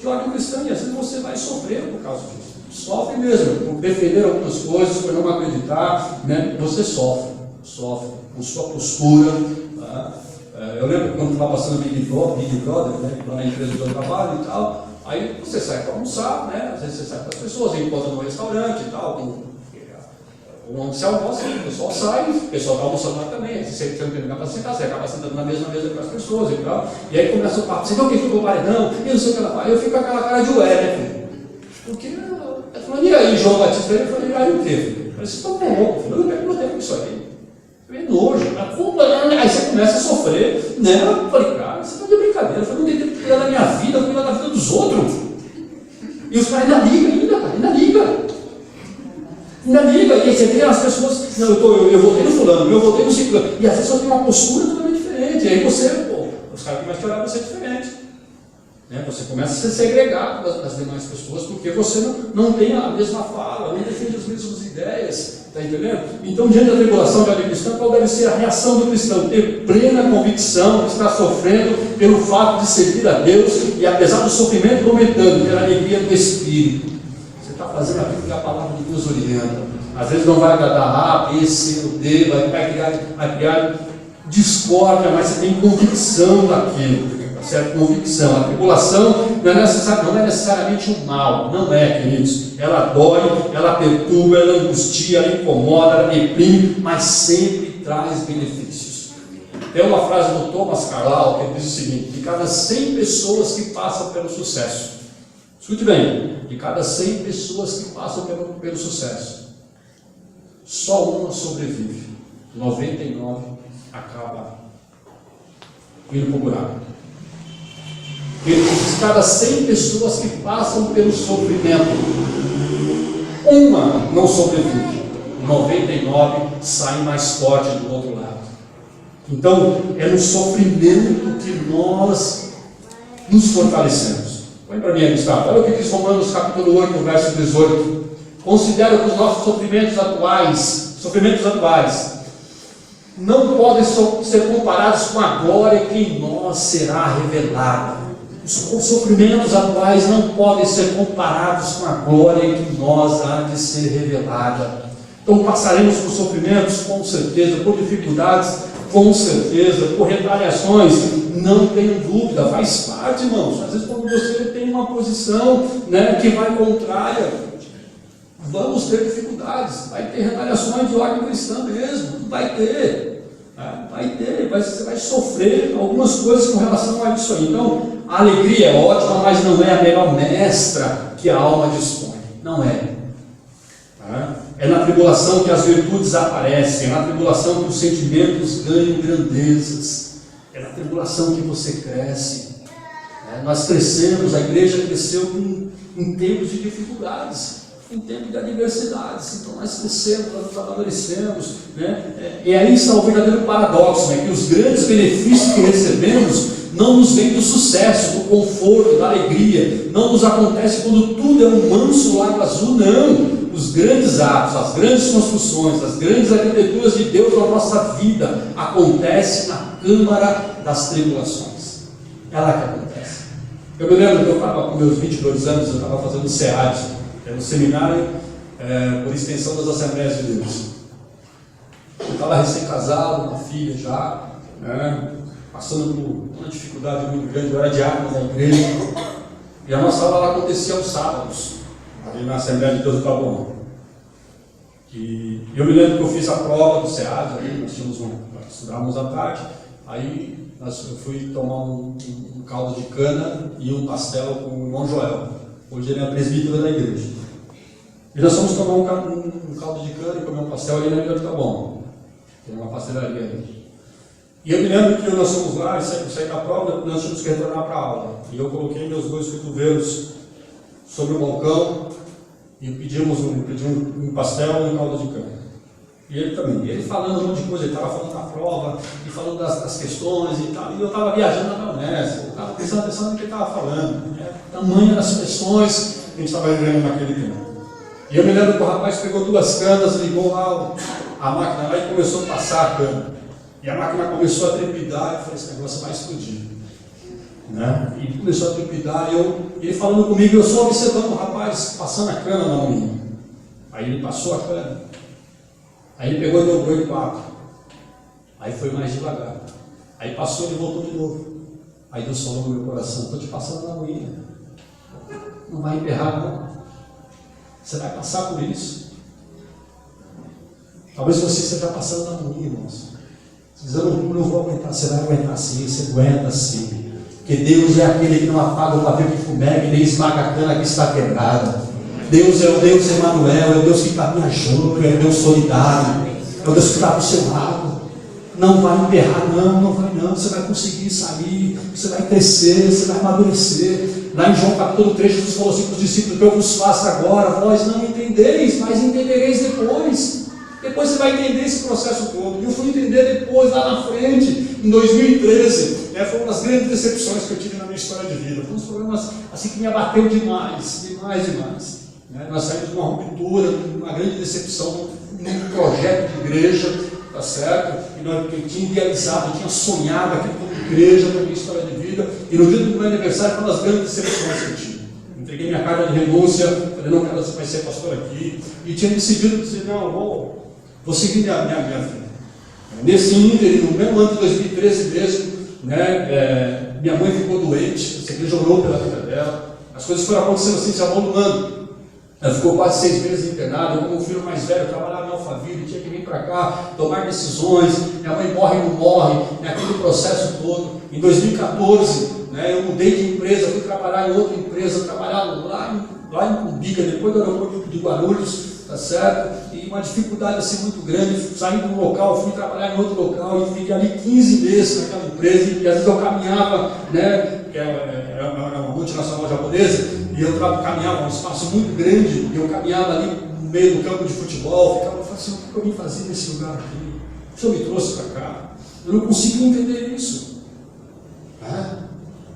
De ordem cristã, e às vezes você vai sofrer por causa disso. Sofre mesmo, por defender algumas coisas, por não acreditar, né? Você sofre com sua postura. Tá? Eu lembro quando estava passando Big Brother, né? Lá na empresa do trabalho e tal. Aí você sai para almoçar, né? Às vezes você sai com as pessoas, encontra no restaurante e tal, onde você almoça, o pessoal sai, o pessoal está almoçando lá também, aí você não tem lugar para sentar, você acaba sentando na mesma mesa com as pessoas e tal, e aí começa o papo, você viu quem ficou o paredão? E não sei o que ela fala, eu fico com aquela cara de ué, né, filho? Porque eu falei, e aí, João Batista? Eu falei, e aí o quê, filho? Eu falei, vocês estão com louco, filho, eu não quero ter com isso aí. Eu falei, nojo, aí você começa a sofrer, né? Eu falei, cara, você está de brincadeira, eu falei, não tem tempo de cuidar da minha vida, eu cuidar da vida dos outros. E os caras ainda ligam ainda, cara, ainda liga, e aí você vê as pessoas, não, eu votei no fulano, eu votei no ciclano, e às vezes você tem uma postura totalmente diferente, e aí você, os caras começam a olhar você diferente, né? Você começa a se segregar das demais pessoas, porque você não tem a mesma fala, não defende as mesmas ideias, está entendendo? Então, diante da tribulação de ordem cristã, qual deve ser a reação do cristão? Ter plena convicção que está sofrendo pelo fato de servir a Deus, e apesar do sofrimento aumentando, ter a alegria do Espírito. Você está fazendo aquilo que a palavra de Deus orienta. Às vezes não vai agradar A, B, C ou D, vai criar discórdia, mas você tem convicção daquilo, tá certo? Convicção. A tribulação não é necessariamente um mal, não é, queridos. Ela dói, ela perturba, ela angustia, ela incomoda, ela deprime, mas sempre traz benefícios. Tem uma frase do Thomas Carlyle que diz o seguinte: de cada 100 pessoas que passam pelo sucesso, escute bem, de cada 100 pessoas que passam pelo sucesso, só uma sobrevive, 99 acaba indo para o buraco. Ele diz: cada 100 pessoas que passam pelo sofrimento, uma não sobrevive, 99 saem mais forte do outro lado. Então, é no sofrimento que nós nos fortalecemos. Põe para mim aí, Gustavo. Olha o que diz Romanos capítulo 8, verso 18. Considero que os nossos sofrimentos atuais, não podem ser comparados com a glória que em nós será revelada. Os sofrimentos atuais não podem ser comparados com a glória que em nós há de ser revelada. Então passaremos por sofrimentos, com certeza, por dificuldades, com certeza, por retaliações, não tenho dúvida, faz parte, irmãos. Às vezes quando você tem uma posição, né, que vai contrária, vamos ter dificuldades, vai ter retaliações de ordem cristã mesmo, vai ter, você vai sofrer algumas coisas com relação a isso aí. Então, a alegria é ótima, mas não é a melhor mestra que a alma dispõe, não é. É na tribulação que as virtudes aparecem, é na tribulação que os sentimentos ganham grandezas, é na tribulação que você cresce. Nós crescemos, a igreja cresceu em tempos de dificuldades, em tempos de adversidades. Então nós crescemos, nós amadurecemos, né? E aí está o verdadeiro paradoxo, né? Que os grandes benefícios que recebemos não nos vêm do sucesso, do conforto, da alegria, não nos acontece quando tudo é um manso lago azul, não. Os grandes atos, as grandes construções, as grandes arquiteturas de Deus na nossa vida acontecem na câmara das tribulações. É lá que acontece. Eu me lembro que eu estava com meus 22 anos, eu estava fazendo SEAD, um seminário por extensão das Assembleias de Deus. Eu estava recém-casado, uma filha já, passando por uma dificuldade muito grande. Eu era diácono da igreja, e a nossa aula lá acontecia aos sábados. ali na Assembleia de Deus do Taboão. E eu me lembro que eu fiz a prova do SEAD, ali, nós estudávamos à tarde, aí eu fui tomar um caldo de cana e um pastel com o irmão Joel. Hoje ele é presbítero da igreja. E nós fomos tomar um caldo de cana e comer um pastel ali na Ilha do Taboão. Tem uma pastelaria ali. E eu me lembro que nós fomos lá, saí da prova, nós tínhamos que retornar para a aula. E eu coloquei meus dois cotovelos sobre o balcão e pedimos um pastel e um caldo de cana. E ele também. E ele falando um monte de coisa, ele estava falando da prova, e falando das questões e tal. E eu estava viajando na maionese, eu estava prestando atenção no que ele estava falando. Né? Tamanho das questões que a gente estava vivendo naquele tempo. E eu me lembro que o rapaz pegou 2 canas, ligou lá a máquina lá e começou a passar a cana. E a máquina começou a trepidar, eu falei, esse negócio vai explodir. Né? E começou a trepidar, e ele falando comigo, eu só observando o rapaz passando a cana na unha. Aí ele passou a cana. Aí ele pegou e dobrou em 4. Aí foi mais devagar. Aí passou e voltou de novo. Aí Deus falou no meu coração, estou te passando na unha. Não vai emperrar não. Você vai passar por isso. Talvez você esteja passando na unha, irmãos. Você diz, eu não vou aguentar. Você vai aguentar sim, você aguenta sim. Porque Deus é aquele que não apaga o pavio que fumega e nem esmaga a cana que está quebrada. Deus é o Deus Emanuel, é o Deus que caminha junto, é o Deus solidário, é o Deus que está do seu lado. Não vai emperrar, não vai não. Você vai conseguir sair, você vai crescer, você vai amadurecer. Lá em João capítulo 3, Jesus falou assim para os discípulos, que eu vos faço agora, vós não entendereis, mas entendereis depois. Depois você vai entender esse processo todo. E eu fui entender depois, lá na frente, em 2013. Foi uma das grandes decepções que eu tive na minha história de vida. Foi um dos problemas assim, que me abateu demais. Nós saímos de uma ruptura, uma grande decepção num projeto de igreja, tá certo? E eu tinha idealizado, eu tinha sonhado aquilo como igreja na minha história de vida. E no dia do meu aniversário, foi uma das grandes decepções que eu tive. Entreguei minha carta de renúncia, falei, não quero mais ser pastor aqui. E tinha decidido dizer, não, vou seguir minha vida. Nesse ínterim, no mesmo ano de 2013 mesmo, minha mãe ficou doente, essa igreja orou pela vida dela. As coisas foram acontecendo assim, se amontoando. Ela ficou quase 6 meses internada. Eu, como filho mais velho, trabalhava em Alphaville, tinha que vir para cá, tomar decisões. Minha mãe morre ou não morre, aquele processo todo. Em 2014, eu mudei de empresa, fui trabalhar em outra empresa, trabalhava lá em Cumbica, depois do aeroporto de Guarulhos, tá certo? E uma dificuldade assim muito grande, saí de um local, fui trabalhar em outro local e fiquei ali 15 meses naquela empresa, e às vezes eu caminhava, que era uma multinacional japonesa, e eu caminhava um espaço muito grande, e eu caminhava ali no meio do campo de futebol, ficava falando assim, o que eu vim fazer nesse lugar aqui? O senhor me trouxe para cá? Eu não conseguia entender isso.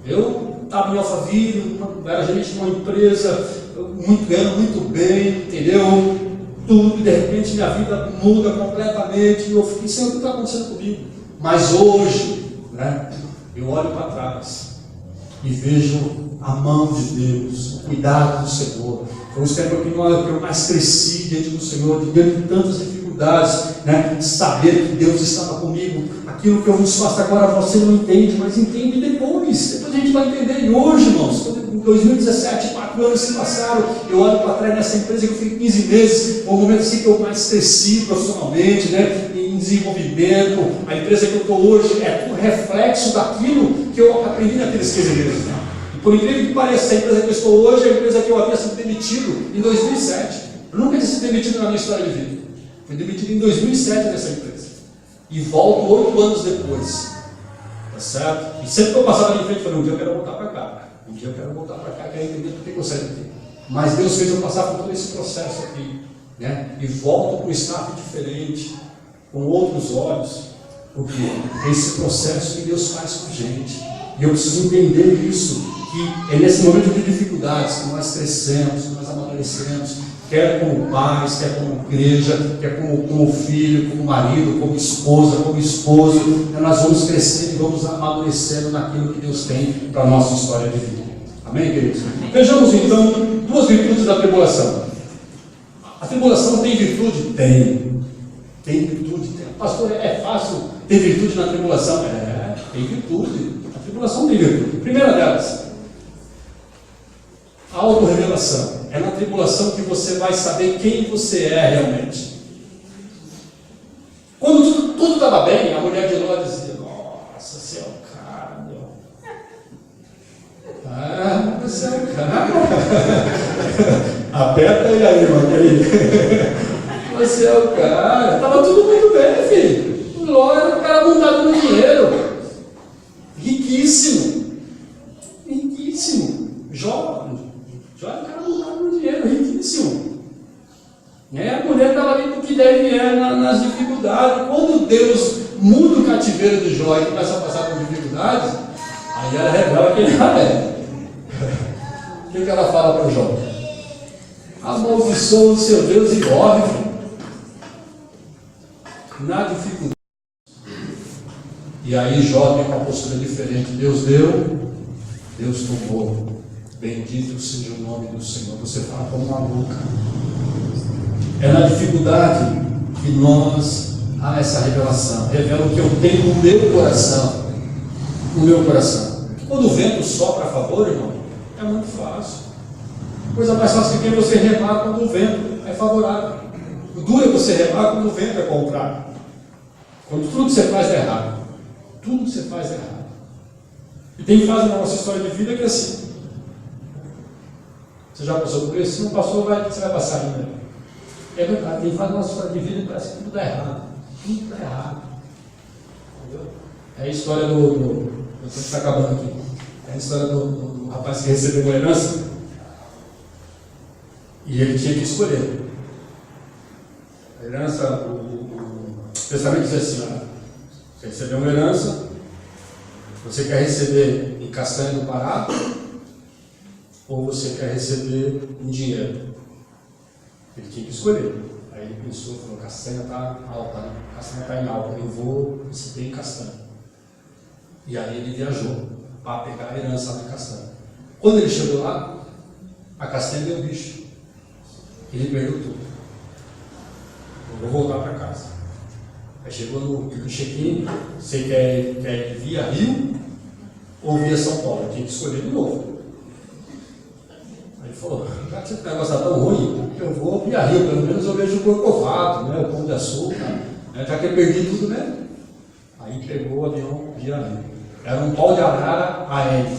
Eu estava em Alphaville, era gerente de uma empresa, ganhando muito bem, entendeu? Tudo, e de repente minha vida muda completamente, e eu fiquei sem o que está acontecendo comigo. Mas hoje, eu olho para trás e vejo a mão de Deus, o cuidado do Senhor. Foi um tempo que eu mais cresci diante do Senhor, diante de tantas dificuldades, saber que Deus estava comigo. Aquilo que eu vos faço agora você não entende, mas entende depois. Depois a gente vai entender. E hoje, irmãos, em 2017, 4 anos se passaram, eu olho para trás nessa empresa que eu fiquei 15 meses, foi o momento assim que eu mais cresci profissionalmente, em desenvolvimento. A empresa que eu estou hoje é um reflexo daquilo que eu aprendi naqueles 15 meses. E por incrível que pareça, a empresa que eu estou hoje é a empresa que eu havia sido demitido em 2007. Eu nunca tinha sido demitido na minha história de vida. Fui demitido em 2007 nessa empresa. E volto 8 anos depois. Tá certo? E sempre que eu passava ali em frente, eu falei, um dia eu quero voltar para cá. Um dia eu quero voltar para cá, quero entender por que eu saí daqui. Mas Deus fez eu passar por todo esse processo aqui. E volto para um staff diferente, com outros olhos. Porque esse processo que Deus faz com a gente. E eu preciso entender isso, que é nesse momento de dificuldades que nós crescemos, que nós amadurecemos, quer como pais, quer como igreja, quer como filho, como marido, como esposa, como esposo, nós vamos crescendo e vamos amadurecendo naquilo que Deus tem para a nossa história de vida. Amém, queridos? Vejamos então 2 virtudes da tribulação. A tribulação tem virtude? Tem. Tem virtude? Tem. Pastor, é fácil ter virtude na tribulação? Tem virtude. A tribulação tem virtude. Primeira delas, a autorrevelação. É na tribulação que você vai saber quem você é realmente. Quando tudo estava bem, a mulher de Ló dizia: nossa, você é o cara, meu. Ah, você é o cara. Aperta aí, irmão. Você é o cara. Estava tudo muito bem, filho. Ló era um cara montado no dinheiro. Riquíssimo. Riquíssimo. Jó era um cara montado no dinheiro, riquíssimo. A mulher estava ali porque deve nas dificuldades. Quando Deus muda o cativeiro de Jó e começa a passar por dificuldades, aí ela revela quem ela é. O que ela fala para Jó? Amaldiçoa o seu Deus e morre, filho. Na dificuldade. E aí Jó tem uma postura diferente. Deus deu, Deus tomou. Bendito seja o nome do Senhor. Você fala como uma louca. É na dificuldade que há essa revelação. Revela o que eu tenho no meu coração. No meu coração. Quando o vento sopra a favor, irmão, é muito fácil. A coisa mais fácil que é você remar quando o vento é favorável. O duro é você remar quando o vento é contrário. Quando tudo que você faz é errado. Tudo que você faz é errado. E tem fase na nossa história de vida que é assim. Você já passou por isso? Se não passou, você vai passar ainda. É verdade, tem fase na nossa história de vida que parece que tudo dá errado. Tudo dá errado. Entendeu? É a história do está acabando aqui. É a história do rapaz que recebeu uma herança. E ele tinha que escolher. A herança, o testamento diz assim: você recebeu uma herança, você quer receber em castanha do Pará, ou você quer receber em dinheiro? Ele tinha que escolher. Aí ele pensou, falou: castanha está alta, né? Castanha está em alta, eu vou receber em castanha. E aí ele viajou para pegar a herança na castanha. Quando ele chegou lá, a castanha deu bicho. Ele perdeu tudo. Eu vou voltar para casa. Aí chegou no check-in: você quer ir via Rio ou via São Paulo? Eu tinha que escolher de novo. Aí ele falou: já que esse negócio está tão ruim, eu vou via Rio, pelo menos eu vejo o Corcovado, né, o Pão de Açúcar, né, já que eu perdi tudo mesmo. Aí pegou o avião via Rio. Era um pau de arara aéreo.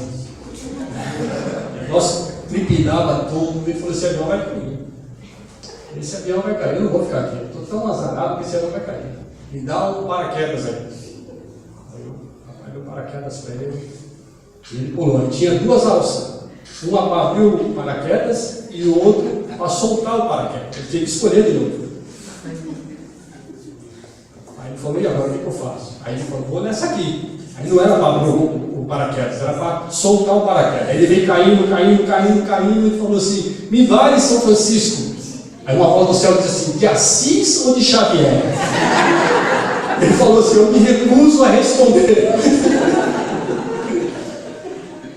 Nossa, tripinava todo, ele falou: esse avião vai cair. Esse avião vai cair, eu não vou ficar aqui. Eu estou tão azarado que esse avião vai cair. Me dá um paraquedas aí. Aí o rapaz deu paraquedas para ele. E ele pulou. Ele tinha duas alças. Uma para abrir o paraquedas e o outro para soltar o paraquedas. Ele tinha que escolher de novo. Aí ele falou: e agora o que eu faço? Aí ele falou: vou nessa aqui. Aí não era para abrir o paraquedas, era para soltar o paraquedas. Aí ele veio caindo e falou assim: me vale, São Francisco. Aí uma voz do céu diz assim: de Assis ou de Xavier? Ele falou assim: eu me recuso a responder.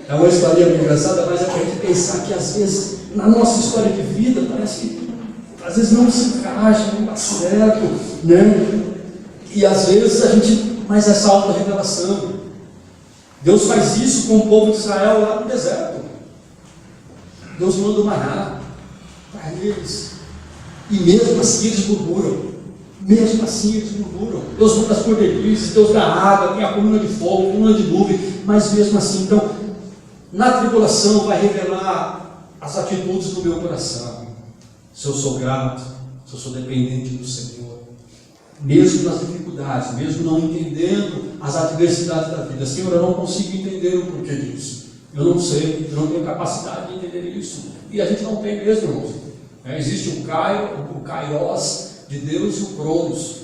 É uma história meio engraçada, mas é para a gente pensar que às vezes, na nossa história de vida, parece que às vezes não se encaixa, não dá certo, né? E às vezes a gente, mas essa auto-revelação. Deus faz isso com o povo de Israel lá no deserto. Deus manda o maná para eles. E mesmo assim eles murmuram. Mesmo assim eles murmuram. Deus manda as cordelices, Deus dá água, tem a coluna de fogo, a coluna de nuvem. Mas mesmo assim, então, na tribulação vai revelar as atitudes do meu coração. Se eu sou grato, se eu sou dependente do Senhor. Mesmo nas dificuldades, mesmo não entendendo as adversidades da vida. Senhor, eu não consigo entender o porquê disso. Eu não sei, eu não tenho capacidade de entender isso. E a gente não tem mesmo, irmãos. Existe o Kairos de Deus e o Cronos.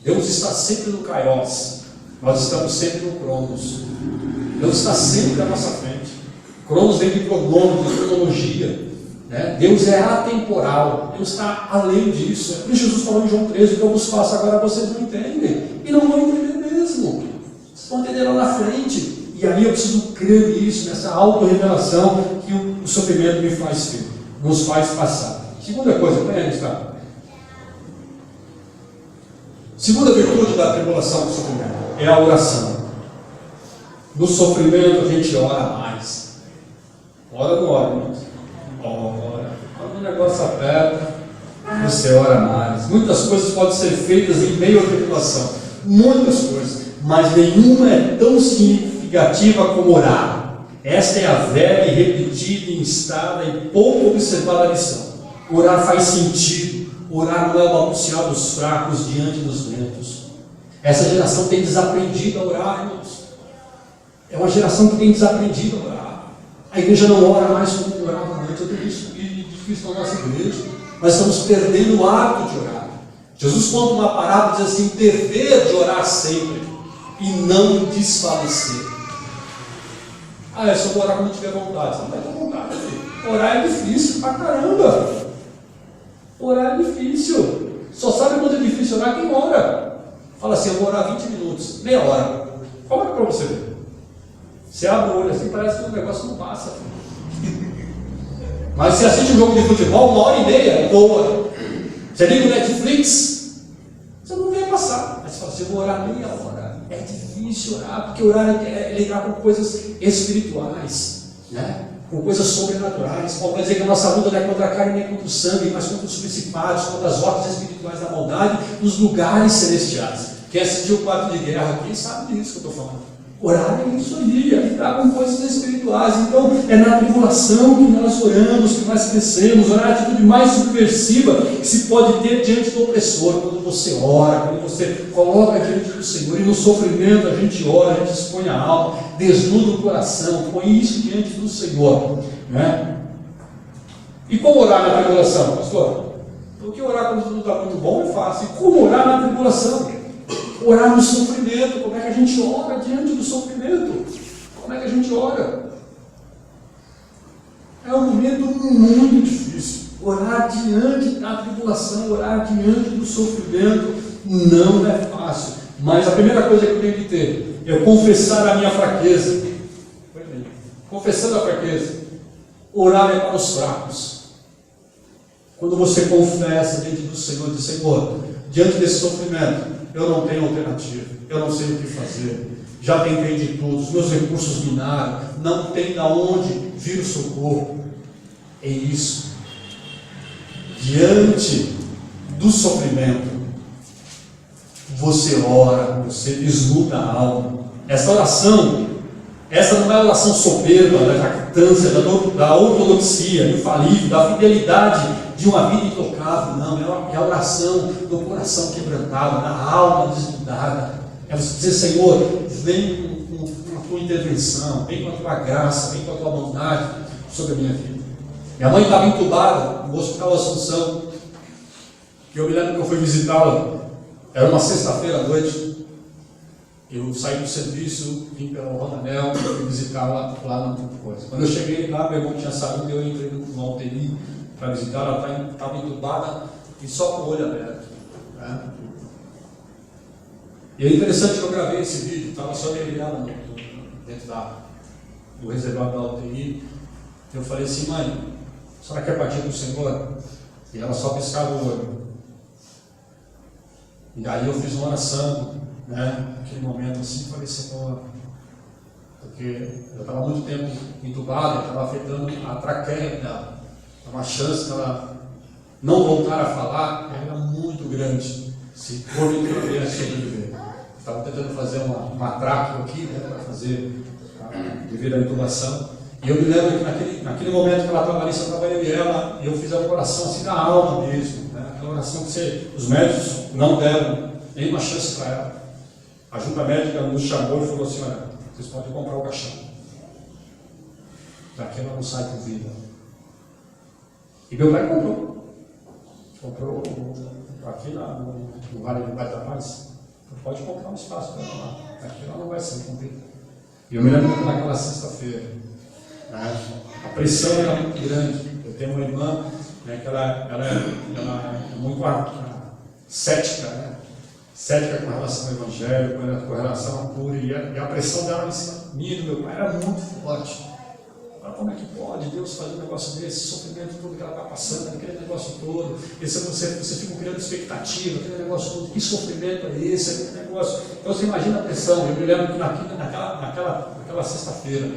Deus está sempre no Kairos. Nós estamos sempre no Cronos. Deus está sempre à nossa frente. Cronos vem de cronômetro, de cronologia. Deus é atemporal. Deus está além disso. É por isso Jesus falou em João 13: o que eu vos faço agora vocês não entendem. E não vão entender mesmo. Vocês vão entender lá na frente. E aí eu preciso crer nisso, nessa auto-revelação que o sofrimento me faz ter, nos faz passar. Segunda coisa, põe aí, está. Segunda virtude da tribulação do sofrimento é a oração. No sofrimento a gente ora mais. Ora não ora, irmãos. Ora o negócio aperta, você ora mais. Muitas coisas podem ser feitas em meio à tribulação, muitas coisas, mas nenhuma é tão significativa como orar. Esta é a velha e repetida, instada e pouco observada lição. Orar faz sentido. Orar não é balbuciar dos fracos diante dos lentos. Essa geração tem desaprendido a orar, irmãos. É uma geração que tem desaprendido a orar. A igreja não ora mais como orava antes. Eu tenho isso difícil na nossa igreja. Nós estamos perdendo o hábito de orar. Jesus conta uma parábola e diz assim: dever de orar sempre e não desfalecer. Eu só vou orar quando tiver vontade. Você não vai ter vontade, filho. Orar é difícil pra caramba. Orar é difícil. Só sabe quando é difícil orar quem ora. Fala assim: eu vou orar 20 minutos, meia hora. Coloca para você ver. Você abre o olho assim, parece que o negócio não passa. Mas você assiste um jogo de futebol, 1h30, é boa. Você liga o Netflix, você não vê passar. Mas você fala assim: eu vou orar meia hora. É difícil orar, porque orar é lidar com coisas espirituais, né? Com coisas sobrenaturais. Paulo vai dizer que a nossa luta não é contra a carne nem contra o sangue, mas contra os principados, contra as ordens espirituais da maldade, nos lugares celestiais. Quem assistiu o quarto de guerra aqui sabe disso que eu estou falando. Orar é isso aí, é lidar com coisas espirituais. Então, é na tribulação que nós oramos, que nós crescemos. Orar é a atitude mais subversiva que se pode ter diante do opressor. Quando você ora, quando você coloca diante do Senhor, e no sofrimento a gente ora, a gente expõe a alma, desnuda o coração, põe isso diante do Senhor, né? E como orar na tribulação, pastor? Porque orar quando tudo está muito bom é fácil. E como orar na tribulação? Orar no sofrimento. Como é que a gente ora diante do sofrimento? Como é que a gente ora? É um momento muito difícil. Orar diante da tribulação, orar diante do sofrimento não é fácil. Mas a primeira coisa que eu tenho que ter é confessar a minha fraqueza. Confessando a fraqueza. Orar é para os fracos. Quando você confessa diante do Senhor, diz: Senhor, diante desse sofrimento, eu não tenho alternativa, eu não sei o que fazer, já tentei de tudo, os meus recursos minaram, não tem de onde vir o socorro. É isso. Diante do sofrimento, você ora, você desnuda a alma. Essa oração, essa não é a oração soberba, da jactância, da ortodoxia infalível, da fidelidade de uma vida intocável, não. É a oração do coração quebrantado, da alma desnudada. É você dizer: Senhor, vem com a tua intervenção, vem com a tua graça, vem com a tua bondade sobre a minha vida. Minha mãe estava entubada no Hospital Assunção, e eu me lembro que eu fui visitá-la. Era uma sexta-feira à noite. Eu saí do serviço, vim pelo Rodanel, fui visitá-la lá no coisa. Quando eu cheguei lá, meu irmão tinha saído, eu entrei no UTI para visitar. Ela estava entubada e só com o olho aberto, né? E é interessante que eu gravei esse vídeo, estava só mergulhada dentro do reservado da UTI. Eu falei assim: mãe, a senhora quer partir do Senhor? E ela só piscava o olho. E aí eu fiz uma oração, né? Naquele momento assim, falei: Senhor, porque eu estava muito tempo entubado, estava afetando a traqueia dela. Uma chance dela não voltar a falar era muito grande, se porventura vier a sobreviver. Estava tentando fazer uma tráqueo aqui, né, para fazer devido à intubação. E eu me lembro que naquele momento que ela estava ali, só estava eu e ela, e eu fiz uma oração assim na alma mesmo, né? Aquela oração que os médicos não deram nenhuma chance para ela. A junta médica nos chamou e falou assim: olha, vocês podem comprar o caixão, daqui ela não sai com vida. E meu pai comprou aqui no Vale do Baita Paz. Pode comprar um espaço para ela lá, daqui ela não vai ser com vida. E eu me lembro que naquela sexta-feira, né, a pressão era muito grande. Eu tenho uma irmã, né, que ela é muito cética, né? Cética com relação ao Evangelho, com relação à cura, e a pressão dela em cima de mim e do meu pai era muito forte. Como é que pode Deus fazer um negócio desse, sofrimento todo que ela está passando, aquele negócio todo, você fica criando expectativa, aquele negócio todo, que sofrimento é esse, aquele negócio. Então você imagina a pressão. Eu me lembro que naquela sexta-feira,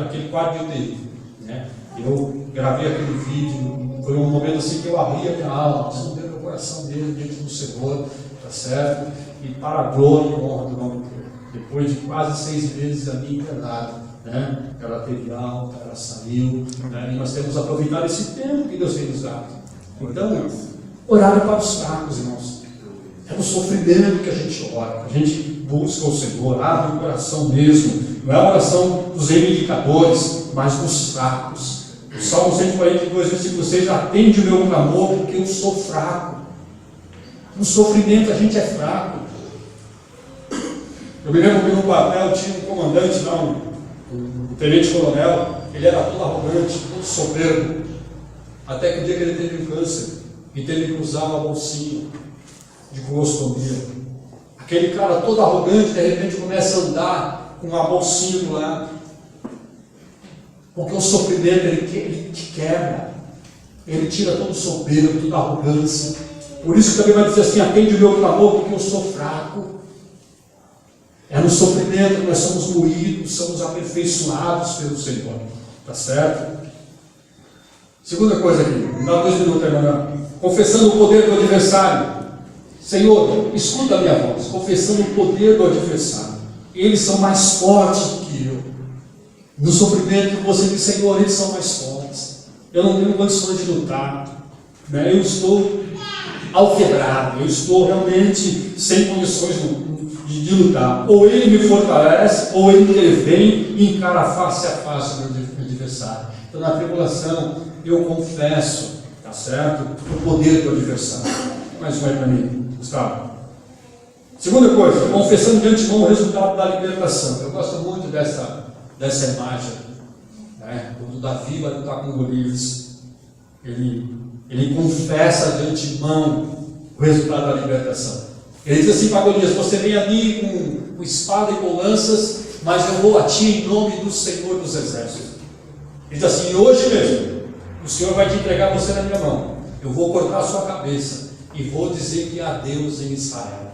aquele quadro de UTI, né? Eu gravei aquele vídeo, foi um momento assim que eu abri a minha alma, sondei meu coração dele diante do Senhor, tá certo? E para a glória e honra do nome de Deus. Depois de quase 6 meses ali internada, né? Ela teve alta, ela saiu, né? E nós temos aproveitado esse tempo que Deus tem nos dado. Então, orar para os fracos, irmãos. É no sofrimento que a gente ora, a gente busca o Senhor, abre o coração mesmo. Não é a oração dos reivindicadores, mas dos fracos. O Salmo 142, versículo 6, atende o meu clamor, porque eu sou fraco. No sofrimento a gente é fraco. Eu me lembro que no papel tinha um comandante lá, um tenente-coronel, ele era todo arrogante, todo soberbo, até que o dia que ele teve um câncer e teve que usar uma bolsinha de colostomia. Aquele cara todo arrogante, de repente começa a andar com uma bolsinha do lado, porque o sofrimento ele te quebra, ele tira todo o soberbo, toda a arrogância. Por isso que também vai dizer assim: atende o meu clamor, porque eu sou fraco. É no sofrimento que nós somos moídos, somos aperfeiçoados pelo Senhor. Tá certo? Segunda coisa aqui, me dá 2 minutos aí, Manuel. Confessando o poder do adversário. Senhor, escuta a minha voz. Confessando o poder do adversário. Eles são mais fortes do que eu. No sofrimento você diz: Senhor, eles são mais fortes. Eu não tenho condições de lutar. Né? Eu estou alquebrado. Eu estou realmente sem condições de lutar. Ou ele me fortalece, ou ele intervém e encara face a face do meu adversário. Então, na tribulação, eu confesso, tá certo? O poder do adversário. Mais uma aí para mim, Gustavo. Segunda coisa, confessando de antemão o resultado da libertação. Eu gosto muito dessa imagem, né? Quando Davi vai lutar com Golias, ele confessa de antemão o resultado da libertação. Ele diz assim para Golias: você vem ali com espada e com lanças, mas eu vou a ti em nome do Senhor dos Exércitos. Ele diz assim: hoje mesmo, o Senhor vai te entregar você na minha mão. Eu vou cortar a sua cabeça e vou dizer que há Deus em Israel.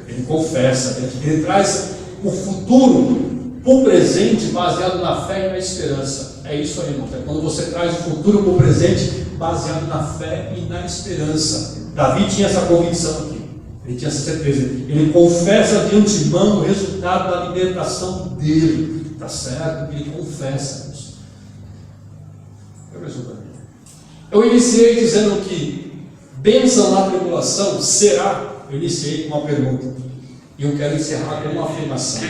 Ele confessa, ele traz o futuro para o presente baseado na fé e na esperança. É isso aí, irmão. É quando você traz o futuro para o presente baseado na fé e na esperança. Davi tinha essa convicção aqui. Ele tinha essa certeza. Ele confessa de antemão o resultado da libertação dele. Está certo? Ele confessa isso. Eu iniciei dizendo que bênção na tribulação será. Eu iniciei com uma pergunta. E eu quero encerrar com uma afirmação.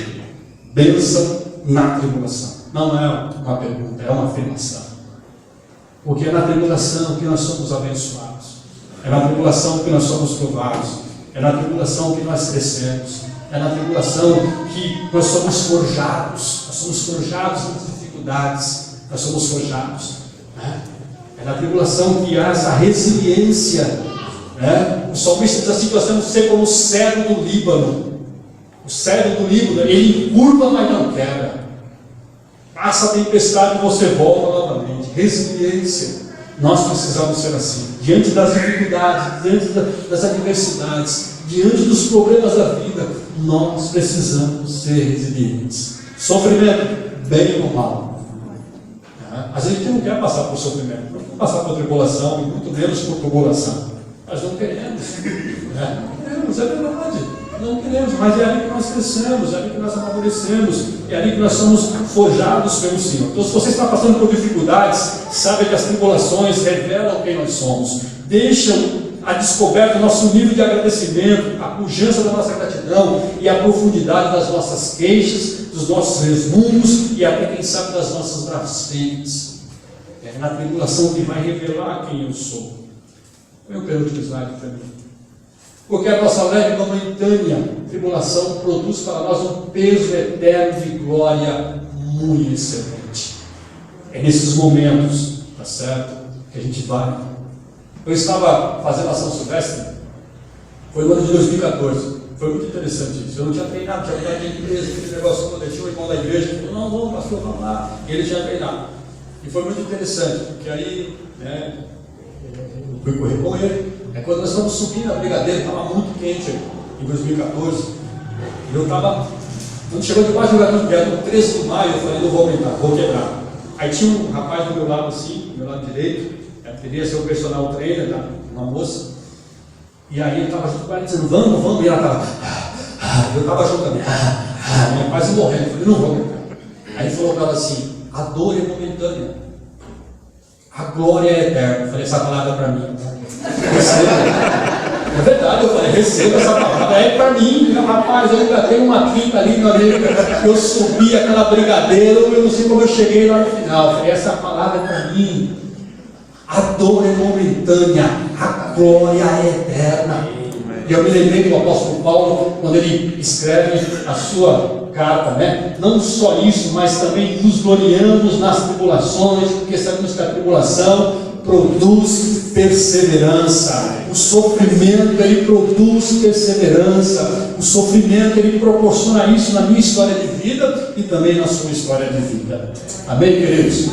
Bênção na tribulação. Não é uma pergunta, é uma afirmação. Porque é na tribulação que nós somos abençoados. É na tribulação que nós somos provados. É na tribulação que nós crescemos. É na tribulação que nós somos forjados. Nós somos forjados nas dificuldades. Nós somos forjados. Né? É na tribulação que há essa resiliência. Né? O salmista diz assim: nós temos que ser como o cedro do Líbano. O cedro do Líbano, ele encurva, mas não quebra. Passa a tempestade e você volta novamente. Resiliência. Nós precisamos ser assim. Diante das dificuldades, diante das adversidades, diante dos problemas da vida, nós precisamos ser resilientes. Sofrimento, bem ou mal. A gente não quer passar por sofrimento, não quer passar por tribulação, e muito menos por tribulação. Nós não queremos. Não queremos, é verdade. Não queremos, mas é ali que nós crescemos, é ali que nós amadurecemos, é ali que nós somos forjados pelo Senhor. Então, se você está passando por dificuldades, saiba que as tribulações revelam quem nós somos, deixam a descoberta o nosso nível de agradecimento, a pujança da nossa gratidão e a profundidade das nossas queixas, dos nossos resmungos e até, quem sabe, das nossas blasfêmias. É na tribulação que vai revelar quem eu sou. Põe o penúltimo slide para mim. Porque a nossa leve e momentânea tribulação produz para nós um peso eterno de glória muito excelente. É nesses momentos, tá certo, que a gente vai. Eu estava fazendo a São Silvestre, foi no ano de 2014, foi muito interessante isso. Eu não tinha treinado, tinha treinado de igreja, aquele negócio todo, tinha um irmão da igreja que falou: não, vamos, pastor, vamos lá. E ele tinha treinado. E foi muito interessante, porque aí, né, eu fui correr com ele. É quando nós estamos subindo a Brigadeiro, estava muito quente em 2014. E eu estava, quando chegou debaixo do lugar do no 13 de maio, eu falei: não vou aumentar, vou quebrar. Aí tinha um rapaz do meu lado assim, do meu lado direito, era queria ser o personal trainer da uma moça, e aí eu estava junto com ela dizendo, vamos, e ela estava, eu estava junto também, quase morrendo, eu falei, não vou. Aí ele falou para ela assim, a dor é momentânea, a glória é eterna. Eu falei, essa palavra é para mim. É verdade, eu falei, receba essa palavra, é para mim, rapaz, eu ainda tenho uma quinta ali, meu amigo, eu subi aquela brigadeira, eu não sei como eu cheguei lá no final. Eu falei, essa palavra é para mim, a dor é momentânea, a glória é eterna. E eu me lembrei do apóstolo Paulo, quando ele escreve a sua carta, né? Não só isso, mas também nos gloriamos nas tribulações, porque sabemos que a tribulação produz perseverança. O sofrimento, ele produz perseverança. O sofrimento, ele proporciona isso na minha história de vida e também na sua história de vida. Amém, queridos?